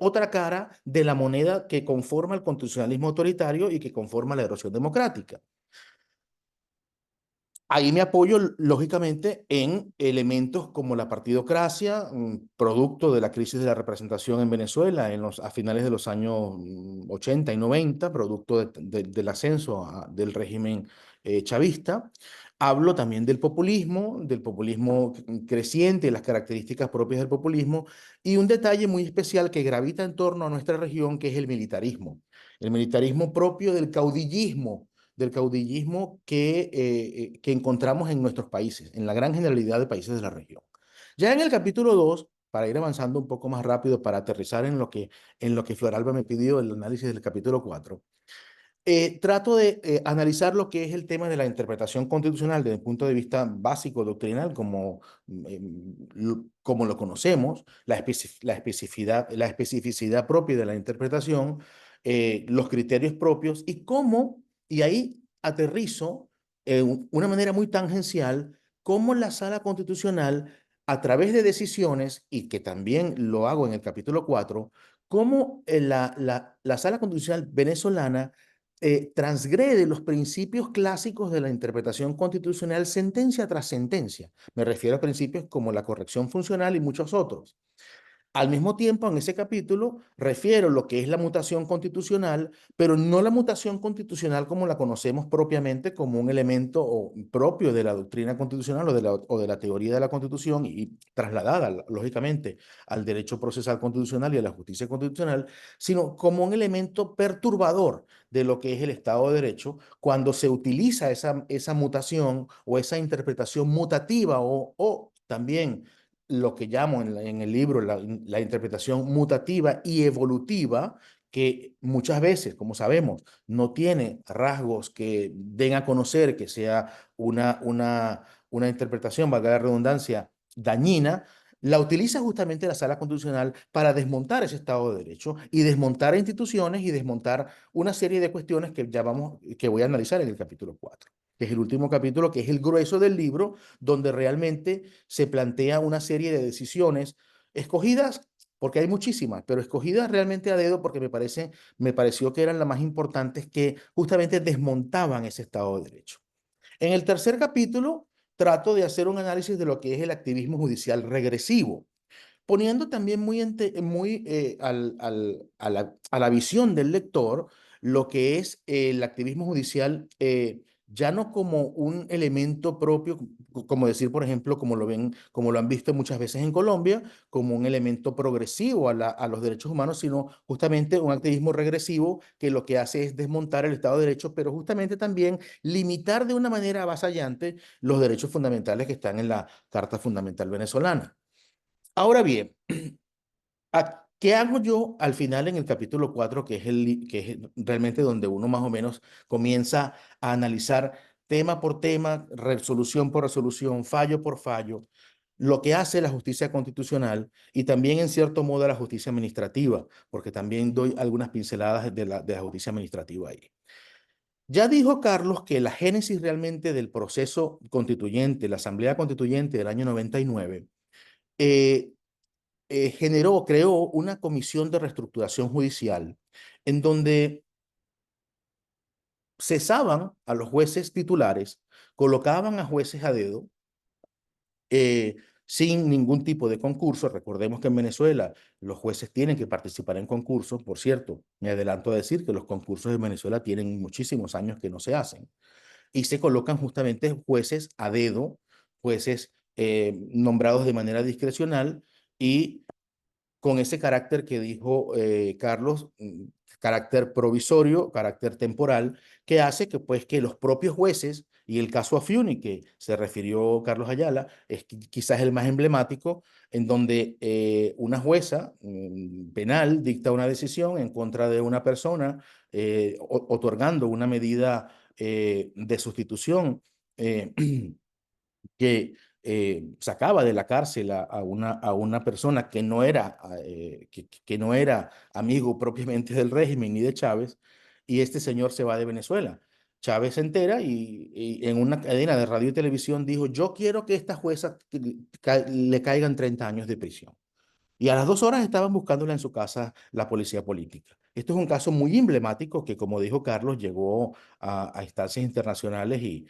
Speaker 5: otra cara de la moneda que conforma el constitucionalismo autoritario y que conforma la erosión democrática. Ahí me apoyo, lógicamente, en elementos como la partidocracia, producto de la crisis de la representación en Venezuela a finales de los años 80 y 90, producto del ascenso del régimen chavista. Hablo también del populismo creciente, las características propias del populismo, y un detalle muy especial que gravita en torno a nuestra región, que es el militarismo propio del caudillismo que encontramos en nuestros países, en la gran generalidad de países de la región. Ya en el capítulo 2, para ir avanzando un poco más rápido, para aterrizar en lo que Floralba me pidió, el análisis del capítulo 4, trato de analizar lo que es el tema de la interpretación constitucional desde el punto de vista básico, doctrinal, como lo conocemos, la especificidad propia de la interpretación, los criterios propios y ahí aterrizo una manera muy tangencial, cómo la Sala Constitucional, a través de decisiones, y que también lo hago en el capítulo 4, cómo la Sala Constitucional venezolana transgrede los principios clásicos de la interpretación constitucional sentencia tras sentencia. Me refiero a principios como la corrección funcional y muchos otros. Al mismo tiempo, en ese capítulo, refiero lo que es la mutación constitucional, pero no la mutación constitucional como la conocemos propiamente como un elemento propio de la doctrina constitucional o de la teoría de la Constitución y trasladada, lógicamente, al derecho procesal constitucional y a la justicia constitucional, sino como un elemento perturbador de lo que es el Estado de Derecho cuando se utiliza esa mutación o esa interpretación mutativa o también lo que llamo en el libro la interpretación mutativa y evolutiva, que muchas veces, como sabemos, no tiene rasgos que den a conocer que sea una interpretación, valga la redundancia, dañina, la utiliza justamente la Sala Constitucional para desmontar ese Estado de Derecho y desmontar instituciones y desmontar una serie de cuestiones que voy a analizar en el capítulo 4, que es el último capítulo, que es el grueso del libro, donde realmente se plantea una serie de decisiones escogidas, porque hay muchísimas, pero escogidas realmente a dedo porque me pareció que eran las más importantes que justamente desmontaban ese Estado de Derecho. En el tercer capítulo trato de hacer un análisis de lo que es el activismo judicial regresivo, poniendo también a la visión del lector lo que es el activismo judicial, ya no como un elemento propio, como decir, por ejemplo, como lo han visto muchas veces en Colombia, como un elemento progresivo a los derechos humanos, sino justamente un activismo regresivo que lo que hace es desmontar el Estado de Derecho, pero justamente también limitar de una manera avasallante los derechos fundamentales que están en la Carta Fundamental Venezolana. Ahora bien, ¿qué hago yo al final en el capítulo 4, que es realmente donde uno más o menos comienza a analizar tema por tema, resolución por resolución, fallo por fallo, lo que hace la justicia constitucional y también en cierto modo la justicia administrativa, porque también doy algunas pinceladas de la justicia administrativa ahí? Ya dijo Carlos que la génesis realmente del proceso constituyente, la Asamblea Constituyente del año 99, creó una comisión de reestructuración judicial en donde cesaban a los jueces titulares, colocaban a jueces a dedo, sin ningún tipo de concurso. Recordemos que en Venezuela los jueces tienen que participar en concursos. Por cierto, me adelanto a decir que los concursos de Venezuela tienen muchísimos años que no se hacen. Y se colocan justamente jueces a dedo, jueces nombrados de manera discrecional y con ese carácter que dijo Carlos, carácter provisorio, carácter temporal, que hace que, pues, que los propios jueces, y el caso Afiuni, que se refirió Carlos Ayala, es quizás el más emblemático, en donde una jueza penal dicta una decisión en contra de una persona, otorgando una medida de sustitución que sacaba de la cárcel a una persona que que no era amigo propiamente del régimen ni de Chávez, y este señor se va de Venezuela. Chávez se entera y en una cadena de radio y televisión dijo, yo quiero que esta jueza le caigan 30 años de prisión. Y a las 2 horas estaban buscándola en su casa la policía política. Esto es un caso muy emblemático que, como dijo Carlos, llegó a instancias internacionales y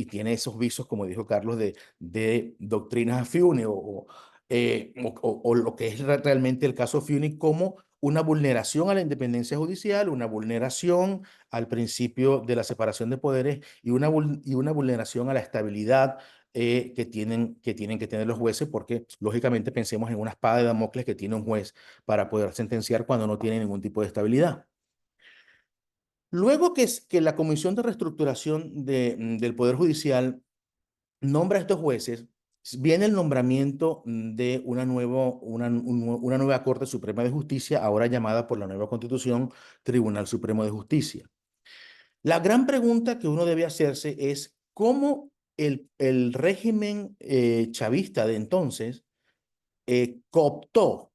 Speaker 5: tiene esos visos, como dijo Carlos, de doctrinas Fiune o lo que es realmente el caso Fiune como una vulneración a la independencia judicial, una vulneración al principio de la separación de poderes y una vulneración a la estabilidad que tienen que tener los jueces, porque lógicamente pensemos en una espada de Damocles que tiene un juez para poder sentenciar cuando no tiene ningún tipo de estabilidad. Luego que la Comisión de Reestructuración del Poder Judicial nombra a estos jueces, viene el nombramiento de una nueva Corte Suprema de Justicia, ahora llamada por la nueva Constitución Tribunal Supremo de Justicia. La gran pregunta que uno debe hacerse es cómo el régimen chavista de entonces cooptó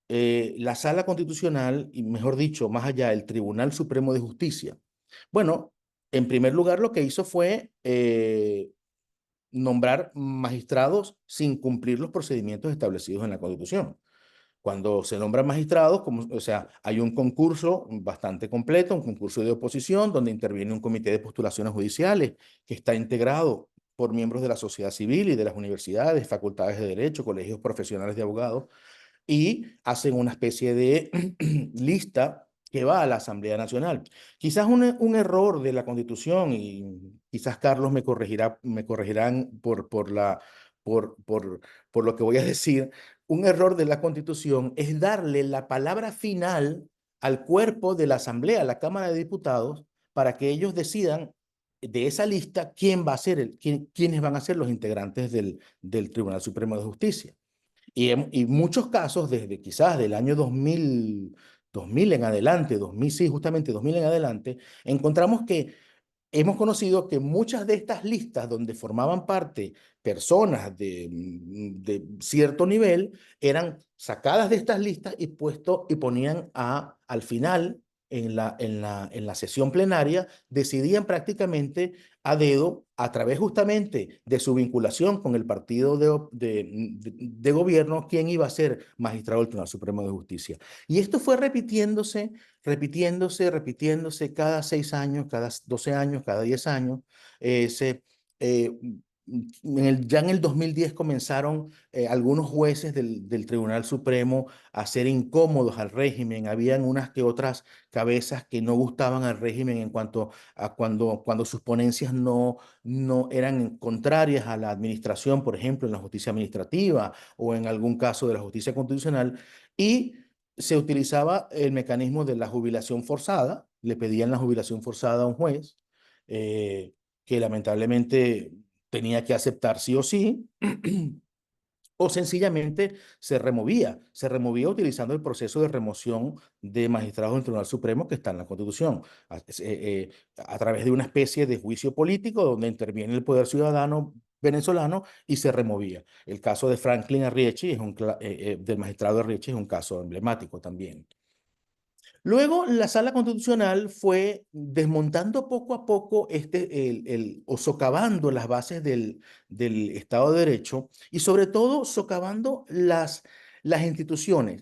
Speaker 5: la Sala Constitucional y, mejor dicho, más allá, el Tribunal Supremo de Justicia. Bueno, en primer lugar, lo que hizo fue nombrar magistrados sin cumplir los procedimientos establecidos en la Constitución. Cuando se nombran magistrados, o sea, hay un concurso bastante completo, un concurso de oposición, donde interviene un comité de postulaciones judiciales que está integrado por miembros de la sociedad civil y de las universidades, facultades de derecho, colegios profesionales de abogados, y hacen una especie de lista que va a la Asamblea Nacional. Quizás un error de la Constitución, y quizás Carlos me corregirán por lo que voy a decir, un error de la Constitución es darle la palabra final al cuerpo de la Asamblea, a la Cámara de Diputados, para que ellos decidan de esa lista quién va a ser quiénes van a ser los integrantes del Tribunal Supremo de Justicia. Y muchos casos, desde quizás del año 2000 en adelante, 2000, sí, justamente 2000 en adelante, encontramos que hemos conocido que muchas de estas listas donde formaban parte personas de cierto nivel eran sacadas de estas listas y ponían al final en la sesión plenaria, decidían prácticamente a dedo, a través justamente de su vinculación con el partido de gobierno, quién iba a ser magistrado del Tribunal Supremo de Justicia. Y esto fue repitiéndose cada 6 años, cada 12 años, cada 10 años. Ya en el 2010 comenzaron algunos jueces del Tribunal Supremo a ser incómodos al régimen. Habían unas que otras cabezas que no gustaban al régimen en cuanto a cuando sus ponencias no eran contrarias a la administración, por ejemplo, en la justicia administrativa o en algún caso de la justicia constitucional. Y se utilizaba el mecanismo de la jubilación forzada, le pedían la jubilación forzada a un juez, que lamentablemente tenía que aceptar sí o sí, o sencillamente se removía utilizando el proceso de remoción de magistrados del Tribunal Supremo que está en la Constitución, a través de una especie de juicio político donde interviene el poder ciudadano venezolano y se removía. El caso de Franklin Arrietty, del magistrado Arrietty, es un caso emblemático también. Luego, la Sala Constitucional fue desmontando poco a poco o socavando las bases del Estado de Derecho y sobre todo socavando las instituciones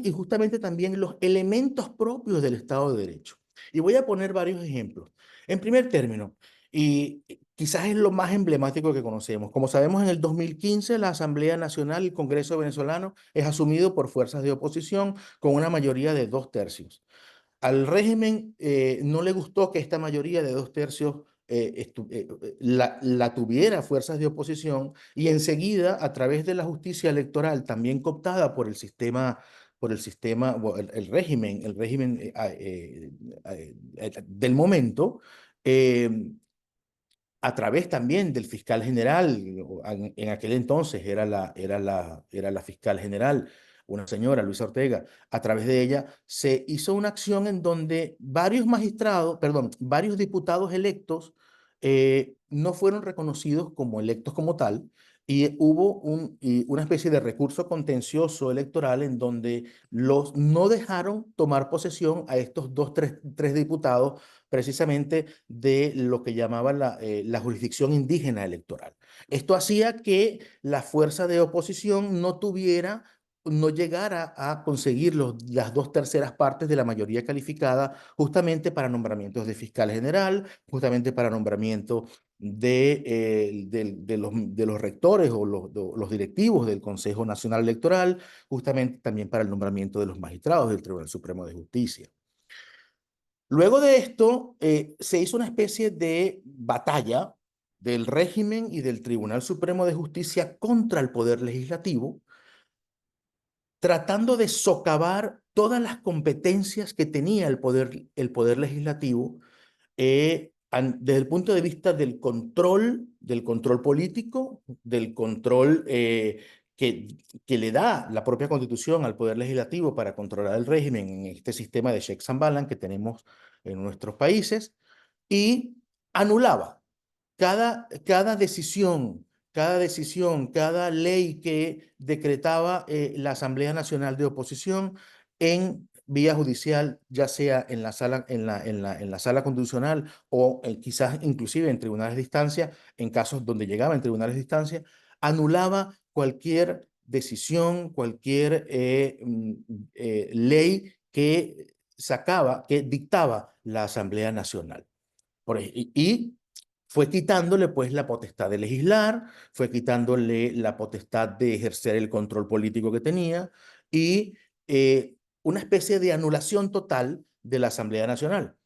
Speaker 5: y justamente también los elementos propios del Estado de Derecho. Y voy a poner varios ejemplos. En primer término, Y quizás es lo más emblemático que conocemos. Como sabemos, en el 2015 la Asamblea Nacional, el Congreso venezolano, es asumido por fuerzas de oposición con una mayoría de 2/3. Al régimen no le gustó que esta mayoría de 2/3 la tuviera fuerzas de oposición, y enseguida, a través de la justicia electoral, también cooptada por el régimen del momento, eh, a través también del fiscal general, en aquel entonces era la fiscal general, una señora, Luisa Ortega. A través de ella se hizo una acción en donde varios diputados electos no fueron reconocidos como electos como tal, y hubo una especie de recurso contencioso electoral en donde no dejaron tomar posesión a estos tres diputados, precisamente de lo que llamaban la jurisdicción indígena electoral. Esto hacía que la fuerza de oposición no llegara a conseguir las 2/3 partes de la mayoría calificada, justamente para nombramientos de fiscal general, justamente para nombramiento de los rectores o los directivos del Consejo Nacional Electoral, justamente también para el nombramiento de los magistrados del Tribunal Supremo de Justicia. Luego de esto, se hizo una especie de batalla del régimen y del Tribunal Supremo de Justicia contra el Poder Legislativo, tratando de socavar todas las competencias que tenía el poder legislativo, desde el punto de vista del control político, del control que le da la propia Constitución al Poder Legislativo para controlar el régimen en este sistema de checks and balance que tenemos en nuestros países, y anulaba cada decisión, cada ley que decretaba la Asamblea Nacional de Oposición en vía judicial, ya sea en la sala constitucional o quizás inclusive en tribunales de instancia, en casos donde llegaba en tribunales de instancia, anulaba cualquier decisión, cualquier ley que dictaba la Asamblea Nacional. Y fue quitándole pues la potestad de legislar, fue quitándole la potestad de ejercer el control político que tenía, y una especie de anulación total de la Asamblea Nacional.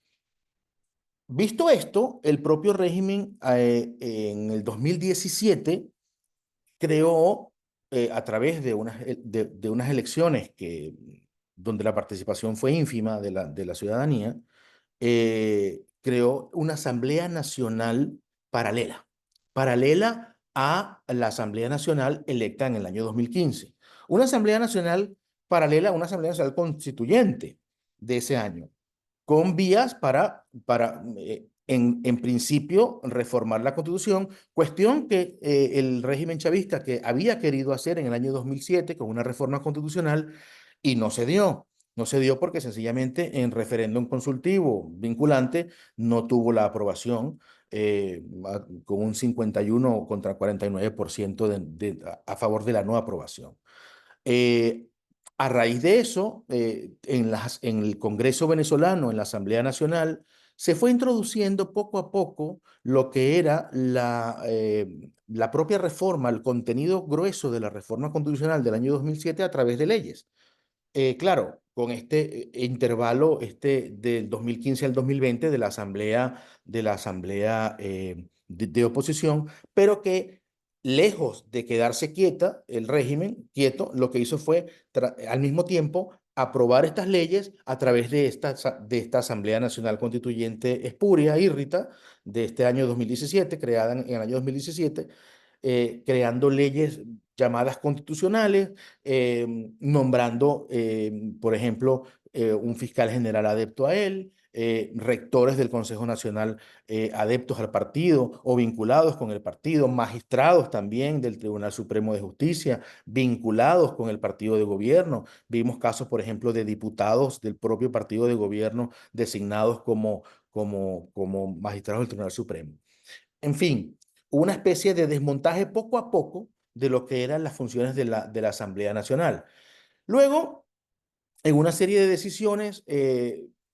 Speaker 5: Visto esto, el propio régimen en el 2017 creó, a través de unas elecciones donde la participación fue ínfima de la ciudadanía, creó una Asamblea Nacional paralela a la Asamblea Nacional electa en el año 2015. Una Asamblea Nacional paralela a una Asamblea Nacional constituyente de ese año, con vías para en principio, reformar la Constitución, cuestión que el régimen chavista, que había querido hacer en el año 2007 con una reforma constitucional, y no se dio. No se dio porque sencillamente en referéndum consultivo vinculante no tuvo la aprobación, con un 51 contra 49% a favor de la no aprobación. A raíz de eso, en el Congreso venezolano, en la Asamblea Nacional, se fue introduciendo poco a poco lo que era la propia reforma, el contenido grueso de la reforma constitucional del año 2007 a través de leyes. Claro, con este intervalo del 2015 al 2020 de la Asamblea de oposición, pero que, lejos de quedarse el régimen quieto, lo que hizo fue al mismo tiempo aprobar estas leyes a través de esta Asamblea Nacional Constituyente espuria, írrita, de este año 2017, creada en el año 2017, creando leyes llamadas constitucionales, nombrando, por ejemplo, un fiscal general adepto a él, rectores del Consejo Nacional adeptos al partido o vinculados con el partido, magistrados también del Tribunal Supremo de Justicia, vinculados con el partido de gobierno. Vimos casos, por ejemplo, de diputados del propio partido de gobierno designados como magistrados del Tribunal Supremo. En fin, una especie de desmontaje poco a poco de lo que eran las funciones de la Asamblea Nacional. Luego, en una serie de decisiones,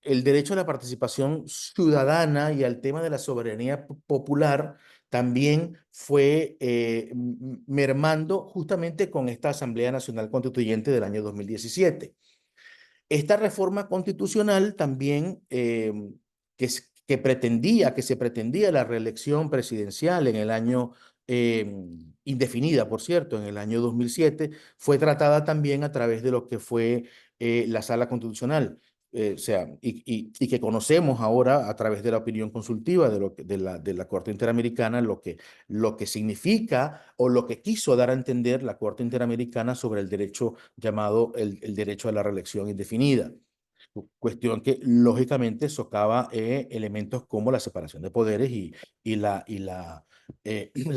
Speaker 5: el derecho a la participación ciudadana y al tema de la soberanía popular también fue mermando justamente con esta Asamblea Nacional Constituyente del año 2017. Esta reforma constitucional también que se pretendía la reelección presidencial en el año indefinida, por cierto, en el año 2007, fue tratada también a través de lo que fue la Sala Constitucional. O sea, y que conocemos ahora a través de la opinión consultiva de la Corte Interamericana lo que significa o lo que quiso dar a entender la Corte Interamericana sobre el derecho llamado el derecho a la reelección indefinida. Cuestión que lógicamente socava elementos como la separación de poderes y la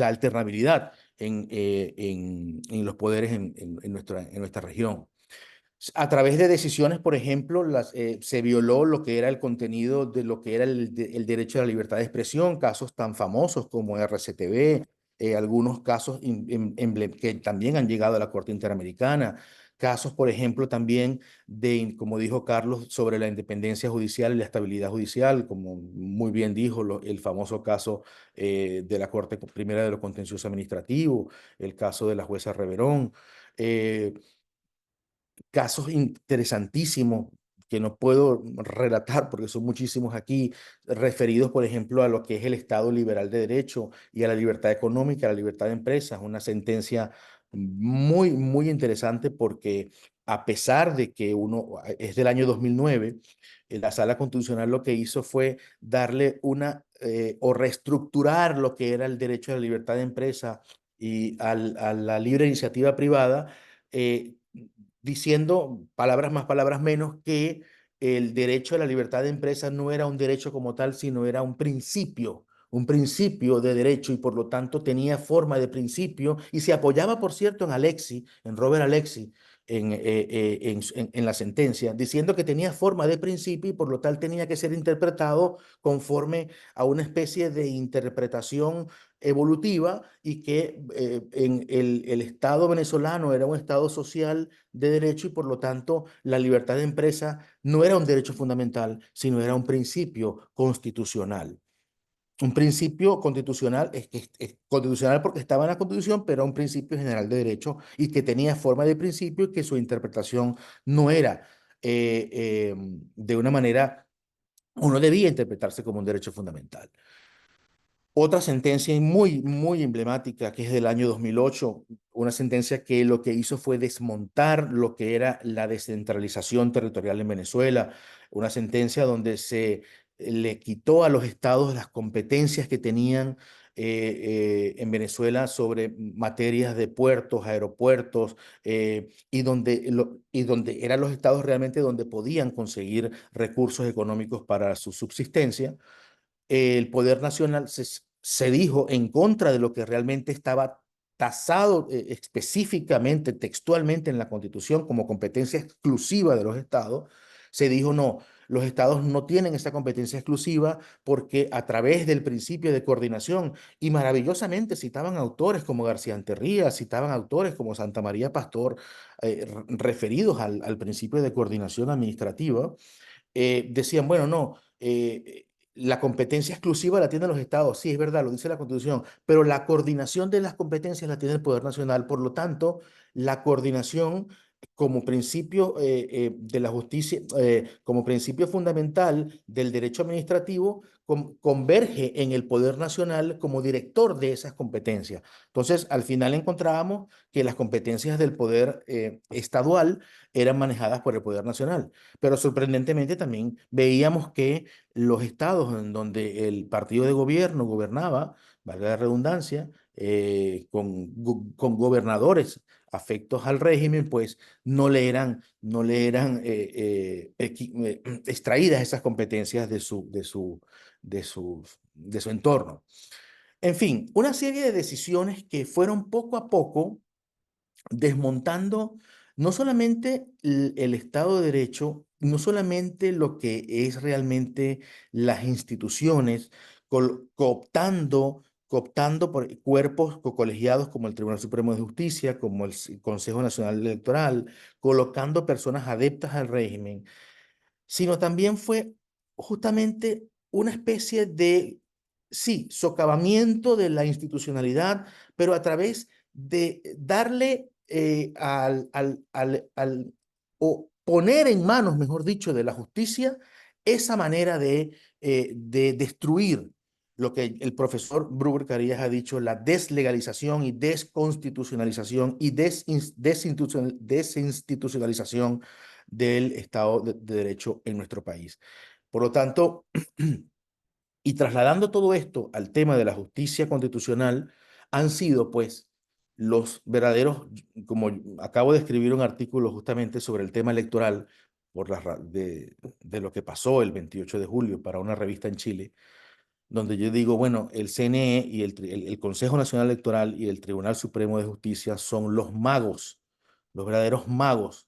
Speaker 5: alternabilidad en los poderes en nuestra región. A través de decisiones, por ejemplo, se violó lo que era el contenido de lo que era el derecho a la libertad de expresión, casos tan famosos como RCTV, algunos casos que también han llegado a la Corte Interamericana, casos, por ejemplo, también como dijo Carlos, sobre la independencia judicial y la estabilidad judicial, como muy bien dijo el famoso caso de la Corte Primera de lo Contencioso Administrativo, el caso de la jueza Reverón. Casos interesantísimos que no puedo relatar porque son muchísimos aquí, referidos, por ejemplo, a lo que es el Estado liberal de derecho y a la libertad económica, a la libertad de empresas. Una sentencia muy, muy interesante porque a pesar de que es del año 2009, la Sala Constitucional lo que hizo fue darle o reestructurar lo que era el derecho a la libertad de empresa y a la libre iniciativa privada, diciendo, palabras más, palabras menos, que el derecho a la libertad de empresa no era un derecho como tal, sino era un principio de derecho y por lo tanto tenía forma de principio y se apoyaba, por cierto, en Robert Alexi, en la sentencia, diciendo que tenía forma de principio y por lo tal tenía que ser interpretado conforme a una especie de interpretación evolutiva y que en el Estado venezolano era un Estado social de derecho y por lo tanto la libertad de empresa no era un derecho fundamental, sino era un principio constitucional. Un principio constitucional es constitucional porque estaba en la Constitución, pero un principio general de derecho y que tenía forma de principio y que su interpretación no era de una manera, o no debía interpretarse como un derecho fundamental. Otra sentencia muy, muy emblemática, que es del año 2008, una sentencia que lo que hizo fue desmontar lo que era la descentralización territorial en Venezuela, una sentencia donde se le quitó a los estados las competencias que tenían en Venezuela sobre materias de puertos, aeropuertos, y donde eran los estados realmente donde podían conseguir recursos económicos para su subsistencia. El poder nacional se dijo en contra de lo que realmente estaba tasado específicamente, textualmente en la Constitución como competencia exclusiva de los estados. Se dijo no, los estados no tienen esa competencia exclusiva porque a través del principio de coordinación, y maravillosamente citaban autores como García Anterría, citaban autores como Santa María Pastor, referidos al principio de coordinación administrativa, decían, bueno, no, la competencia exclusiva la tienen los estados, sí, es verdad, lo dice la Constitución, pero la coordinación de las competencias la tiene el Poder Nacional, por lo tanto, la coordinación como principio de la justicia, como principio fundamental del derecho administrativo, converge en el Poder Nacional como director de esas competencias. Entonces, al final encontrábamos que las competencias del poder estadual eran manejadas por el Poder Nacional. Pero sorprendentemente también veíamos que los estados en donde el partido de gobierno gobernaba, valga la redundancia, con gobernadores afectos al régimen, pues no le eran extraídas esas competencias de su entorno. En fin, una serie de decisiones que fueron poco a poco desmontando no solamente el Estado de Derecho, no solamente lo que es realmente las instituciones, cooptando por cuerpos colegiados como el Tribunal Supremo de Justicia, como el Consejo Nacional Electoral, colocando personas adeptas al régimen, sino también fue justamente una especie de, sí, socavamiento de la institucionalidad, pero a través de darle o poner en manos, mejor dicho, de la justicia, esa manera de destruir lo que el profesor Bruber Carías ha dicho, la deslegalización y desconstitucionalización y desinstitucionalización del Estado de Derecho en nuestro país. Por lo tanto, y trasladando todo esto al tema de la justicia constitucional, han sido pues los verdaderos, como acabo de escribir un artículo justamente sobre el tema electoral de lo que pasó el 28 de julio para una revista en Chile, donde yo digo, bueno, el CNE y el Consejo Nacional Electoral y el Tribunal Supremo de Justicia son los magos, los verdaderos magos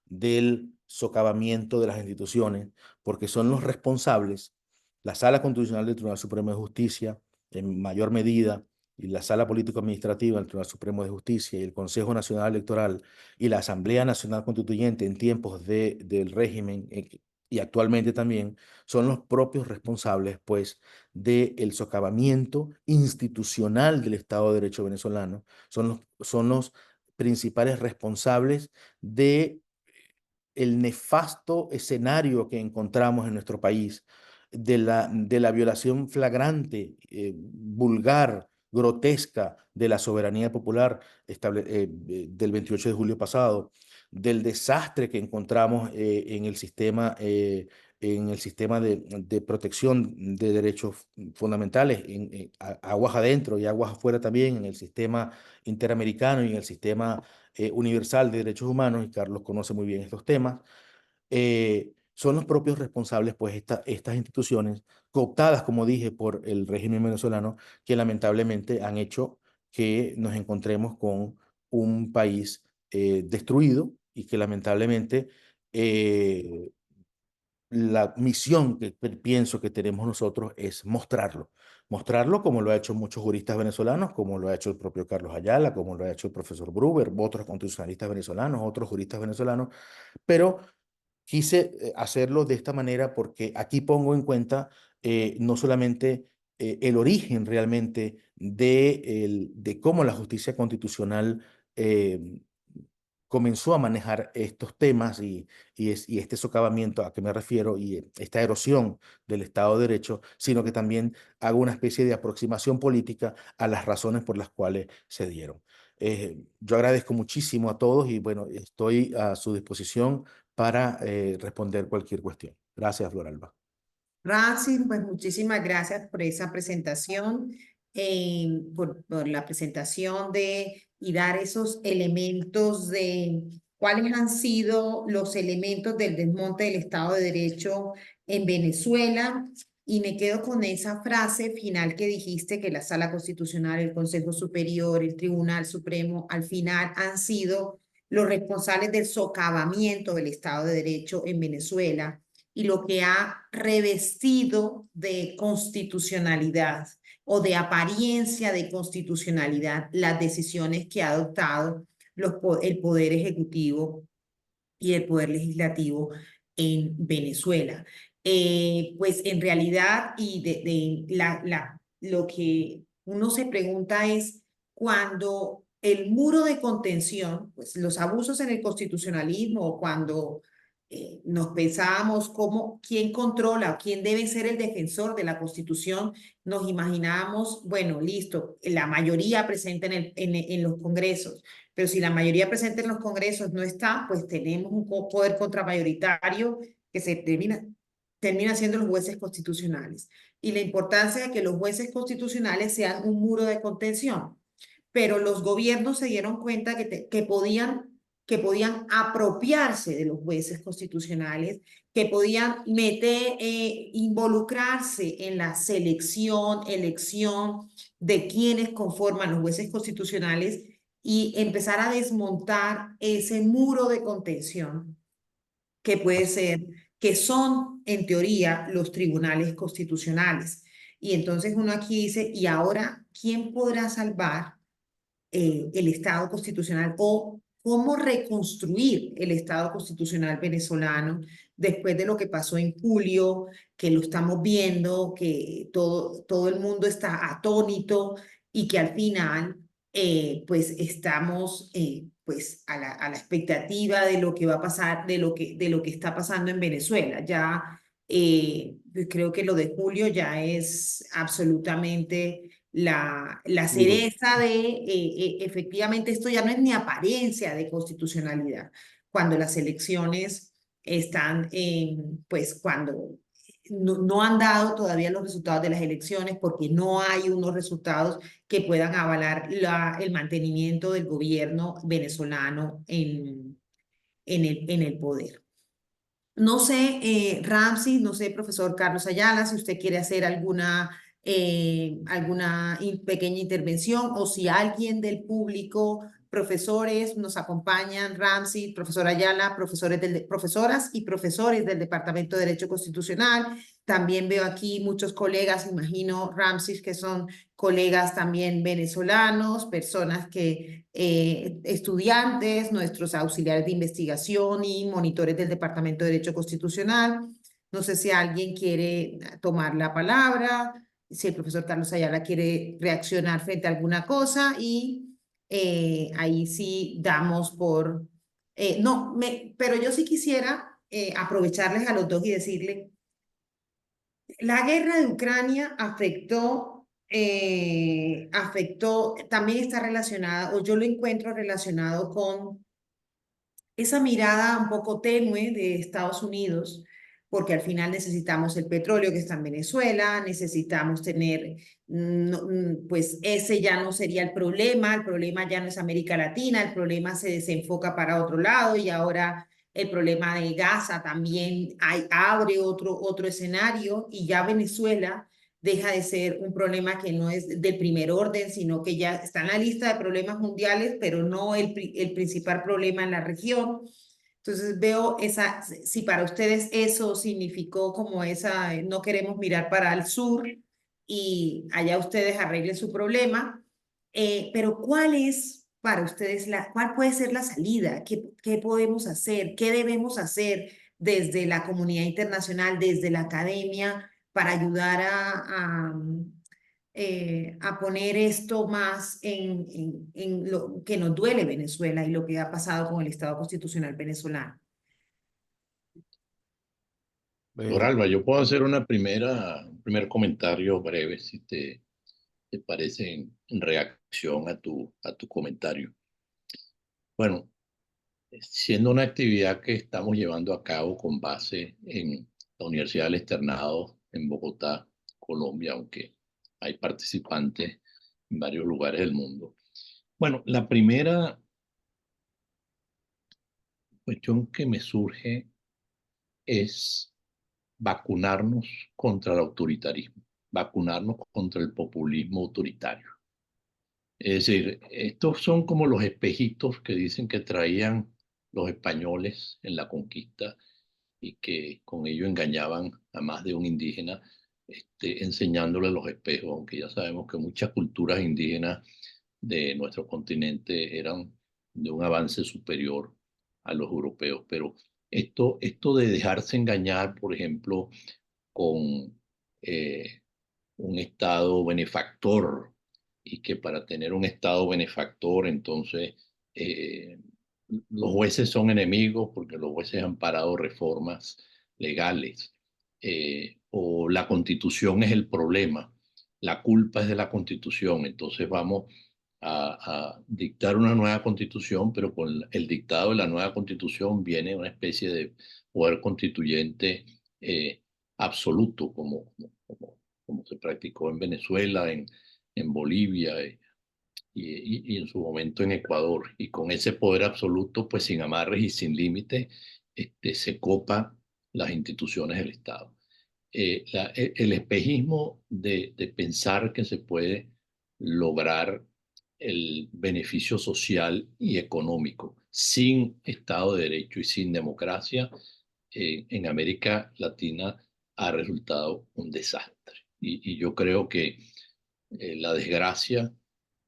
Speaker 5: del socavamiento de las instituciones, porque son los responsables, la Sala Constitucional del Tribunal Supremo de Justicia, en mayor medida, y la Sala Político-Administrativa del Tribunal Supremo de Justicia, y el Consejo Nacional Electoral, y la Asamblea Nacional Constituyente en tiempos del régimen, y actualmente también, son los propios responsables, pues, del socavamiento institucional del Estado de Derecho venezolano, son los principales responsables de el nefasto escenario que encontramos en nuestro país, de la violación flagrante, vulgar, grotesca de la soberanía popular del 28 de julio pasado, del desastre que encontramos en el sistema de protección de derechos fundamentales, aguas adentro y aguas afuera también, en el sistema interamericano y en el sistema universal de derechos humanos, y Carlos conoce muy bien estos temas. Son los propios responsables, pues, estas instituciones, cooptadas, como dije, por el régimen venezolano, que lamentablemente han hecho que nos encontremos con un país destruido y que lamentablemente la misión que pienso que tenemos nosotros es mostrarlo como lo ha hecho muchos juristas venezolanos, como lo ha hecho el propio Carlos Ayala, como lo ha hecho el profesor Bruber, otros constitucionalistas venezolanos, otros juristas venezolanos, pero quise hacerlo de esta manera porque aquí pongo en cuenta no solamente el origen realmente de cómo la justicia constitucional comenzó a manejar estos temas y este socavamiento a que me refiero y esta erosión del Estado de Derecho, sino que también hago una especie de aproximación política a las razones por las cuales se dieron. Yo agradezco muchísimo a todos y bueno, estoy a su disposición para responder cualquier cuestión. Gracias, Floralba.
Speaker 2: Racing, pues muchísimas gracias por esa presentación, por la presentación y dar esos elementos de cuáles han sido los elementos del desmonte del Estado de Derecho en Venezuela. Y me quedo con esa frase final que dijiste, que la Sala Constitucional, el Consejo Superior, el Tribunal Supremo, al final han sido los responsables del socavamiento del Estado de Derecho en Venezuela y lo que ha revestido de constitucionalidad o de apariencia de constitucionalidad las decisiones que ha adoptado el Poder Ejecutivo y el Poder Legislativo en Venezuela. Pues en realidad, lo que uno se pregunta es cuando el muro de contención, pues los abusos en el constitucionalismo, o cuando nos pensábamos quién controla o quién debe ser el defensor de la Constitución, nos imaginábamos, bueno, listo, la mayoría presente en los congresos, pero si la mayoría presente en los congresos no está, pues tenemos un poder contramayoritario que termina siendo los jueces constitucionales. Y la importancia de que los jueces constitucionales sean un muro de contención. Pero los gobiernos se dieron cuenta que podían apropiarse de los jueces constitucionales, que podían involucrarse en la elección de quienes conforman los jueces constitucionales y empezar a desmontar ese muro de contención que son, en teoría, los tribunales constitucionales. Y entonces uno aquí dice, ¿y ahora quién podrá salvar el Estado constitucional o cómo reconstruir el Estado constitucional venezolano después de lo que pasó en julio, que lo estamos viendo, que todo el mundo está atónito y que al final pues estamos pues a la expectativa de lo que va a pasar, de lo que está pasando en Venezuela. Ya creo que lo de julio ya es absolutamente la cereza de, efectivamente, esto ya no es ni apariencia de constitucionalidad, cuando las elecciones están, pues cuando no han dado todavía los resultados de las elecciones porque no hay unos resultados que puedan avalar el mantenimiento del gobierno venezolano en el poder. No sé, Ramsey, no sé, profesor Carlos Ayala, si usted quiere hacer alguna pequeña intervención o si alguien del público, profesores, nos acompañan, Ramsey, profesor Ayala, profesoras y profesores del Departamento de Derecho Constitucional. También veo aquí muchos colegas, imagino, Ramsey, que son colegas también venezolanos, personas que, estudiantes, nuestros auxiliares de investigación y monitores del Departamento de Derecho Constitucional. No sé si alguien quiere tomar la palabra, si el profesor Carlos Ayala quiere reaccionar frente a alguna cosa y ahí sí damos por... pero yo sí quisiera aprovecharles a los dos y decirle, la guerra de Ucrania afectó, también está relacionada, o yo lo encuentro relacionado con esa mirada un poco tenue de Estados Unidos, porque al final necesitamos el petróleo que está en Venezuela, necesitamos tener, pues ese ya no sería el problema ya no es América Latina, el problema se desenfoca para otro lado y ahora el problema de Gaza también abre otro escenario y ya Venezuela deja de ser un problema que no es del primer orden, sino que ya está en la lista de problemas mundiales, pero no el principal problema en la región. Entonces veo si para ustedes eso significó como esa, no queremos mirar para el sur y allá ustedes arreglen su problema, pero ¿cuál es para ustedes, cuál puede ser la salida? ¿Qué podemos hacer? ¿Qué debemos hacer desde la comunidad internacional, desde la academia, para ayudar a poner esto más en lo que nos duele Venezuela y lo que ha pasado con el Estado constitucional venezolano?
Speaker 4: Doctor Alba, yo puedo hacer un primer comentario breve, si te parece, en reacción a tu comentario. Bueno, siendo una actividad que estamos llevando a cabo con base en la Universidad del Externado en Bogotá, Colombia, aunque hay participantes en varios lugares del mundo. Bueno, la primera cuestión que me surge es vacunarnos contra el autoritarismo, vacunarnos contra el populismo autoritario. Es decir, estos son como los espejitos que dicen que traían los españoles en la conquista y que con ello engañaban a más de un indígena, enseñándole los espejos, aunque ya sabemos que muchas culturas indígenas de nuestro continente eran de un avance superior a los europeos. Pero esto de dejarse engañar, por ejemplo, con un Estado benefactor, y que para tener un Estado benefactor, entonces los jueces son enemigos porque los jueces han parado reformas legales, o la Constitución es el problema, la culpa es de la Constitución, entonces vamos a dictar una nueva Constitución, pero con el dictado de la nueva Constitución viene una especie de poder constituyente absoluto, como se practicó en Venezuela, en Bolivia y en su momento en Ecuador. Y con ese poder absoluto, pues sin amarres y sin límites, se copa las instituciones del Estado. El espejismo de pensar que se puede lograr el beneficio social y económico sin Estado de Derecho y sin democracia, en América Latina ha resultado un desastre. Y yo creo que la desgracia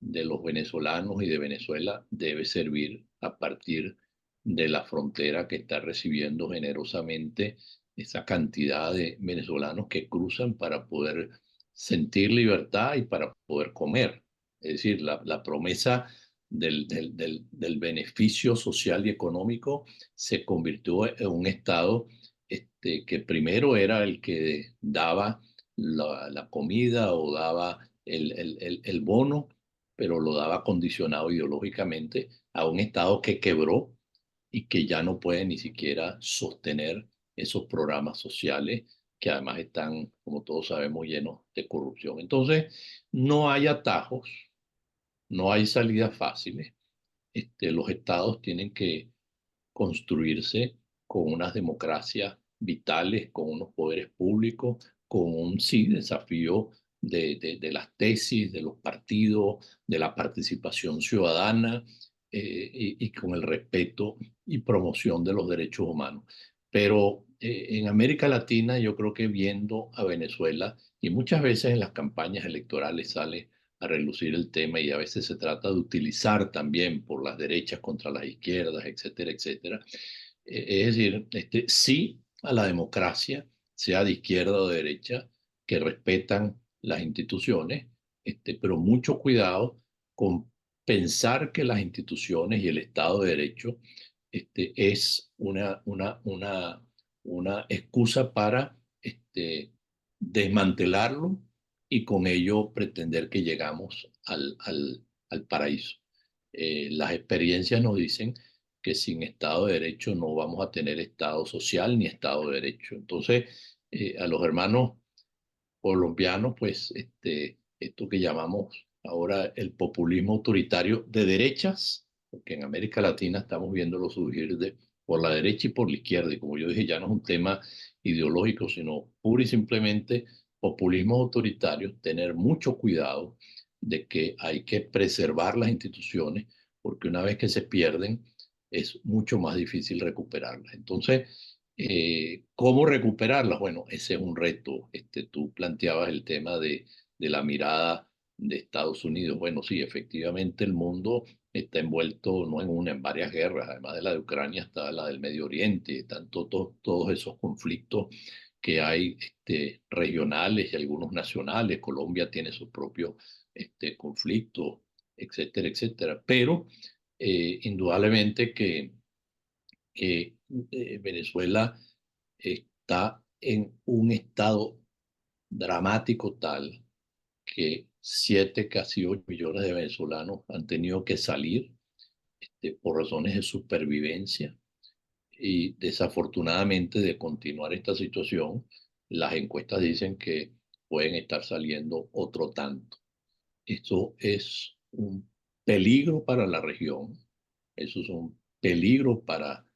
Speaker 4: de los venezolanos y de Venezuela debe servir a partir de la frontera que está recibiendo generosamente esa cantidad de venezolanos que cruzan para poder sentir libertad y para poder comer. Es decir, la promesa del beneficio social y económico se convirtió en un Estado que primero era el que daba la comida o daba el bono, pero lo daba condicionado ideológicamente a un Estado que quebró y que ya no puede ni siquiera sostener esos programas sociales que además están, como todos sabemos, llenos de corrupción. Entonces, no hay atajos, no hay salidas fáciles. Los estados tienen que construirse con unas democracias vitales, con unos poderes públicos, con un sí desafío de las tesis, de los partidos, de la participación ciudadana y con el respeto y promoción de los derechos humanos. Pero en América Latina yo creo que viendo a Venezuela, y muchas veces en las campañas electorales sale a relucir el tema y a veces se trata de utilizar también por las derechas contra las izquierdas, etcétera, etcétera. Es decir, sí a la democracia, sea de izquierda o de derecha, que respetan las instituciones, pero mucho cuidado con pensar que las instituciones y el Estado de Derecho es una excusa para desmantelarlo y con ello pretender que llegamos al paraíso. Las experiencias nos dicen que sin Estado de Derecho no vamos a tener Estado social ni Estado de Derecho. Entonces, a los hermanos colombianos, pues esto que llamamos ahora el populismo autoritario de derechas, porque en América Latina estamos viéndolo surgir por la derecha y por la izquierda, y como yo dije, ya no es un tema ideológico, sino pura y simplemente populismo autoritario, tener mucho cuidado de que hay que preservar las instituciones, porque una vez que se pierden, es mucho más difícil recuperarlas. Entonces, ¿cómo recuperarlas? Bueno, ese es un reto. Tú planteabas el tema de la mirada de Estados Unidos. Bueno, sí, efectivamente el mundo está envuelto no en una, en varias guerras. Además de la de Ucrania está la del Medio Oriente, están todos esos conflictos que hay regionales y algunos nacionales. Colombia tiene sus propios conflictos, etcétera, etcétera. Pero indudablemente que Venezuela está en un estado dramático tal que 7, casi 8 millones de venezolanos han tenido que salir por razones de supervivencia y desafortunadamente de continuar esta situación, las encuestas dicen que pueden estar saliendo otro tanto. Esto es un peligro para la región, eso es un peligro para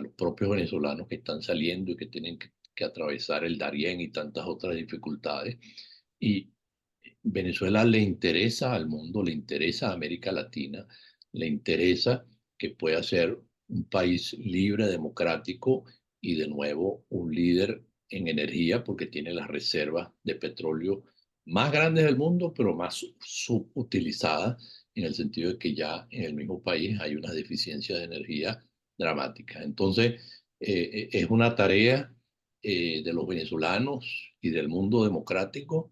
Speaker 4: los propios venezolanos que están saliendo y que tienen que atravesar el Darién y tantas otras dificultades. Y Venezuela le interesa al mundo, le interesa a América Latina, le interesa que pueda ser un país libre, democrático y de nuevo un líder en energía porque tiene las reservas de petróleo más grandes del mundo, pero más subutilizadas en el sentido de que ya en el mismo país hay una deficiencia de energía dramática. Entonces, es una tarea de los venezolanos y del mundo democrático,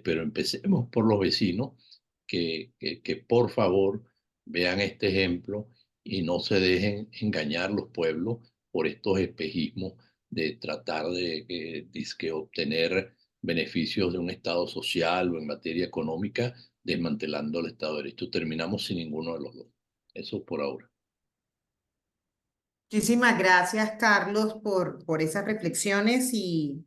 Speaker 4: pero empecemos por los vecinos que por favor vean este ejemplo y no se dejen engañar los pueblos por estos espejismos de tratar de obtener beneficios de un Estado social o en materia económica, desmantelando el Estado de Derecho. Terminamos sin ninguno de los dos. Eso por ahora.
Speaker 2: Muchísimas gracias, Carlos, por esas reflexiones y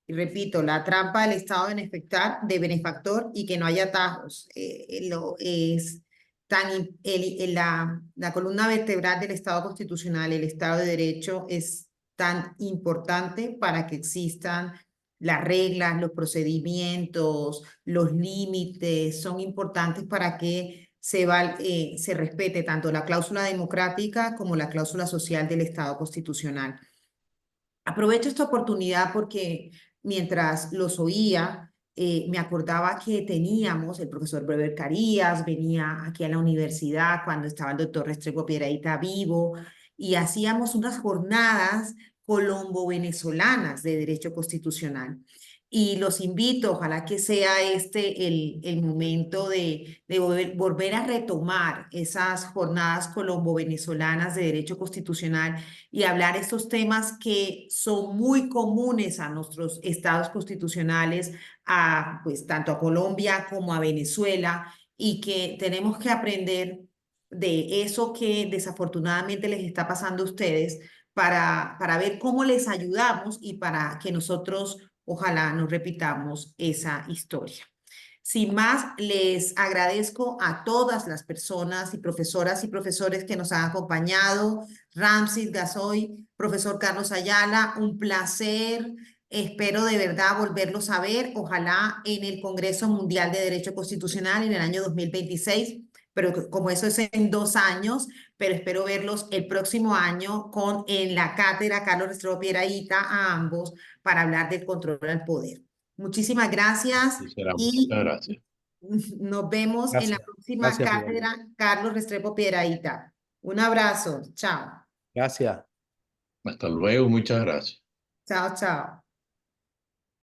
Speaker 2: repito, la trampa del Estado de benefactor y que no haya atajos. Es la columna vertebral del Estado constitucional, el Estado de Derecho, es tan importante para que existan las reglas, los procedimientos, los límites, son importantes para que se respete tanto la cláusula democrática como la cláusula social del Estado constitucional. Aprovecho esta oportunidad porque mientras los oía, me acordaba que teníamos, el profesor Brever Carías venía aquí a la universidad cuando estaba el doctor Restrepo Piedrahita vivo, y hacíamos unas jornadas colombo-venezolanas de derecho constitucional. Y los invito, ojalá que sea este el momento de volver a retomar esas jornadas colombo-venezolanas de derecho constitucional y hablar estos temas que son muy comunes a nuestros estados constitucionales, pues tanto a Colombia como a Venezuela, y que tenemos que aprender de eso que desafortunadamente les está pasando a ustedes para ver cómo les ayudamos y para que nosotros ojalá no repitamos esa historia. Sin más, les agradezco a todas las personas y profesores que nos han acompañado. Ramsés Gazoy, profesor Carlos Ayala, un placer. Espero de verdad volverlos a ver, ojalá en el Congreso Mundial de Derecho Constitucional en el año 2026, pero como eso es en 2 años, pero espero verlos el próximo año en la cátedra Carlos Restrepo Piedrahita a ambos para hablar del control al poder. Muchísimas gracias
Speaker 4: Sí, será.
Speaker 2: y
Speaker 4: Muchas gracias.
Speaker 2: nos vemos en la
Speaker 5: Gracias.
Speaker 2: próxima
Speaker 5: Gracias,
Speaker 2: cátedra Carlos Restrepo Piedrahita. Un abrazo. Chao.
Speaker 5: Gracias.
Speaker 4: Hasta luego, muchas gracias.
Speaker 2: Chao, chao.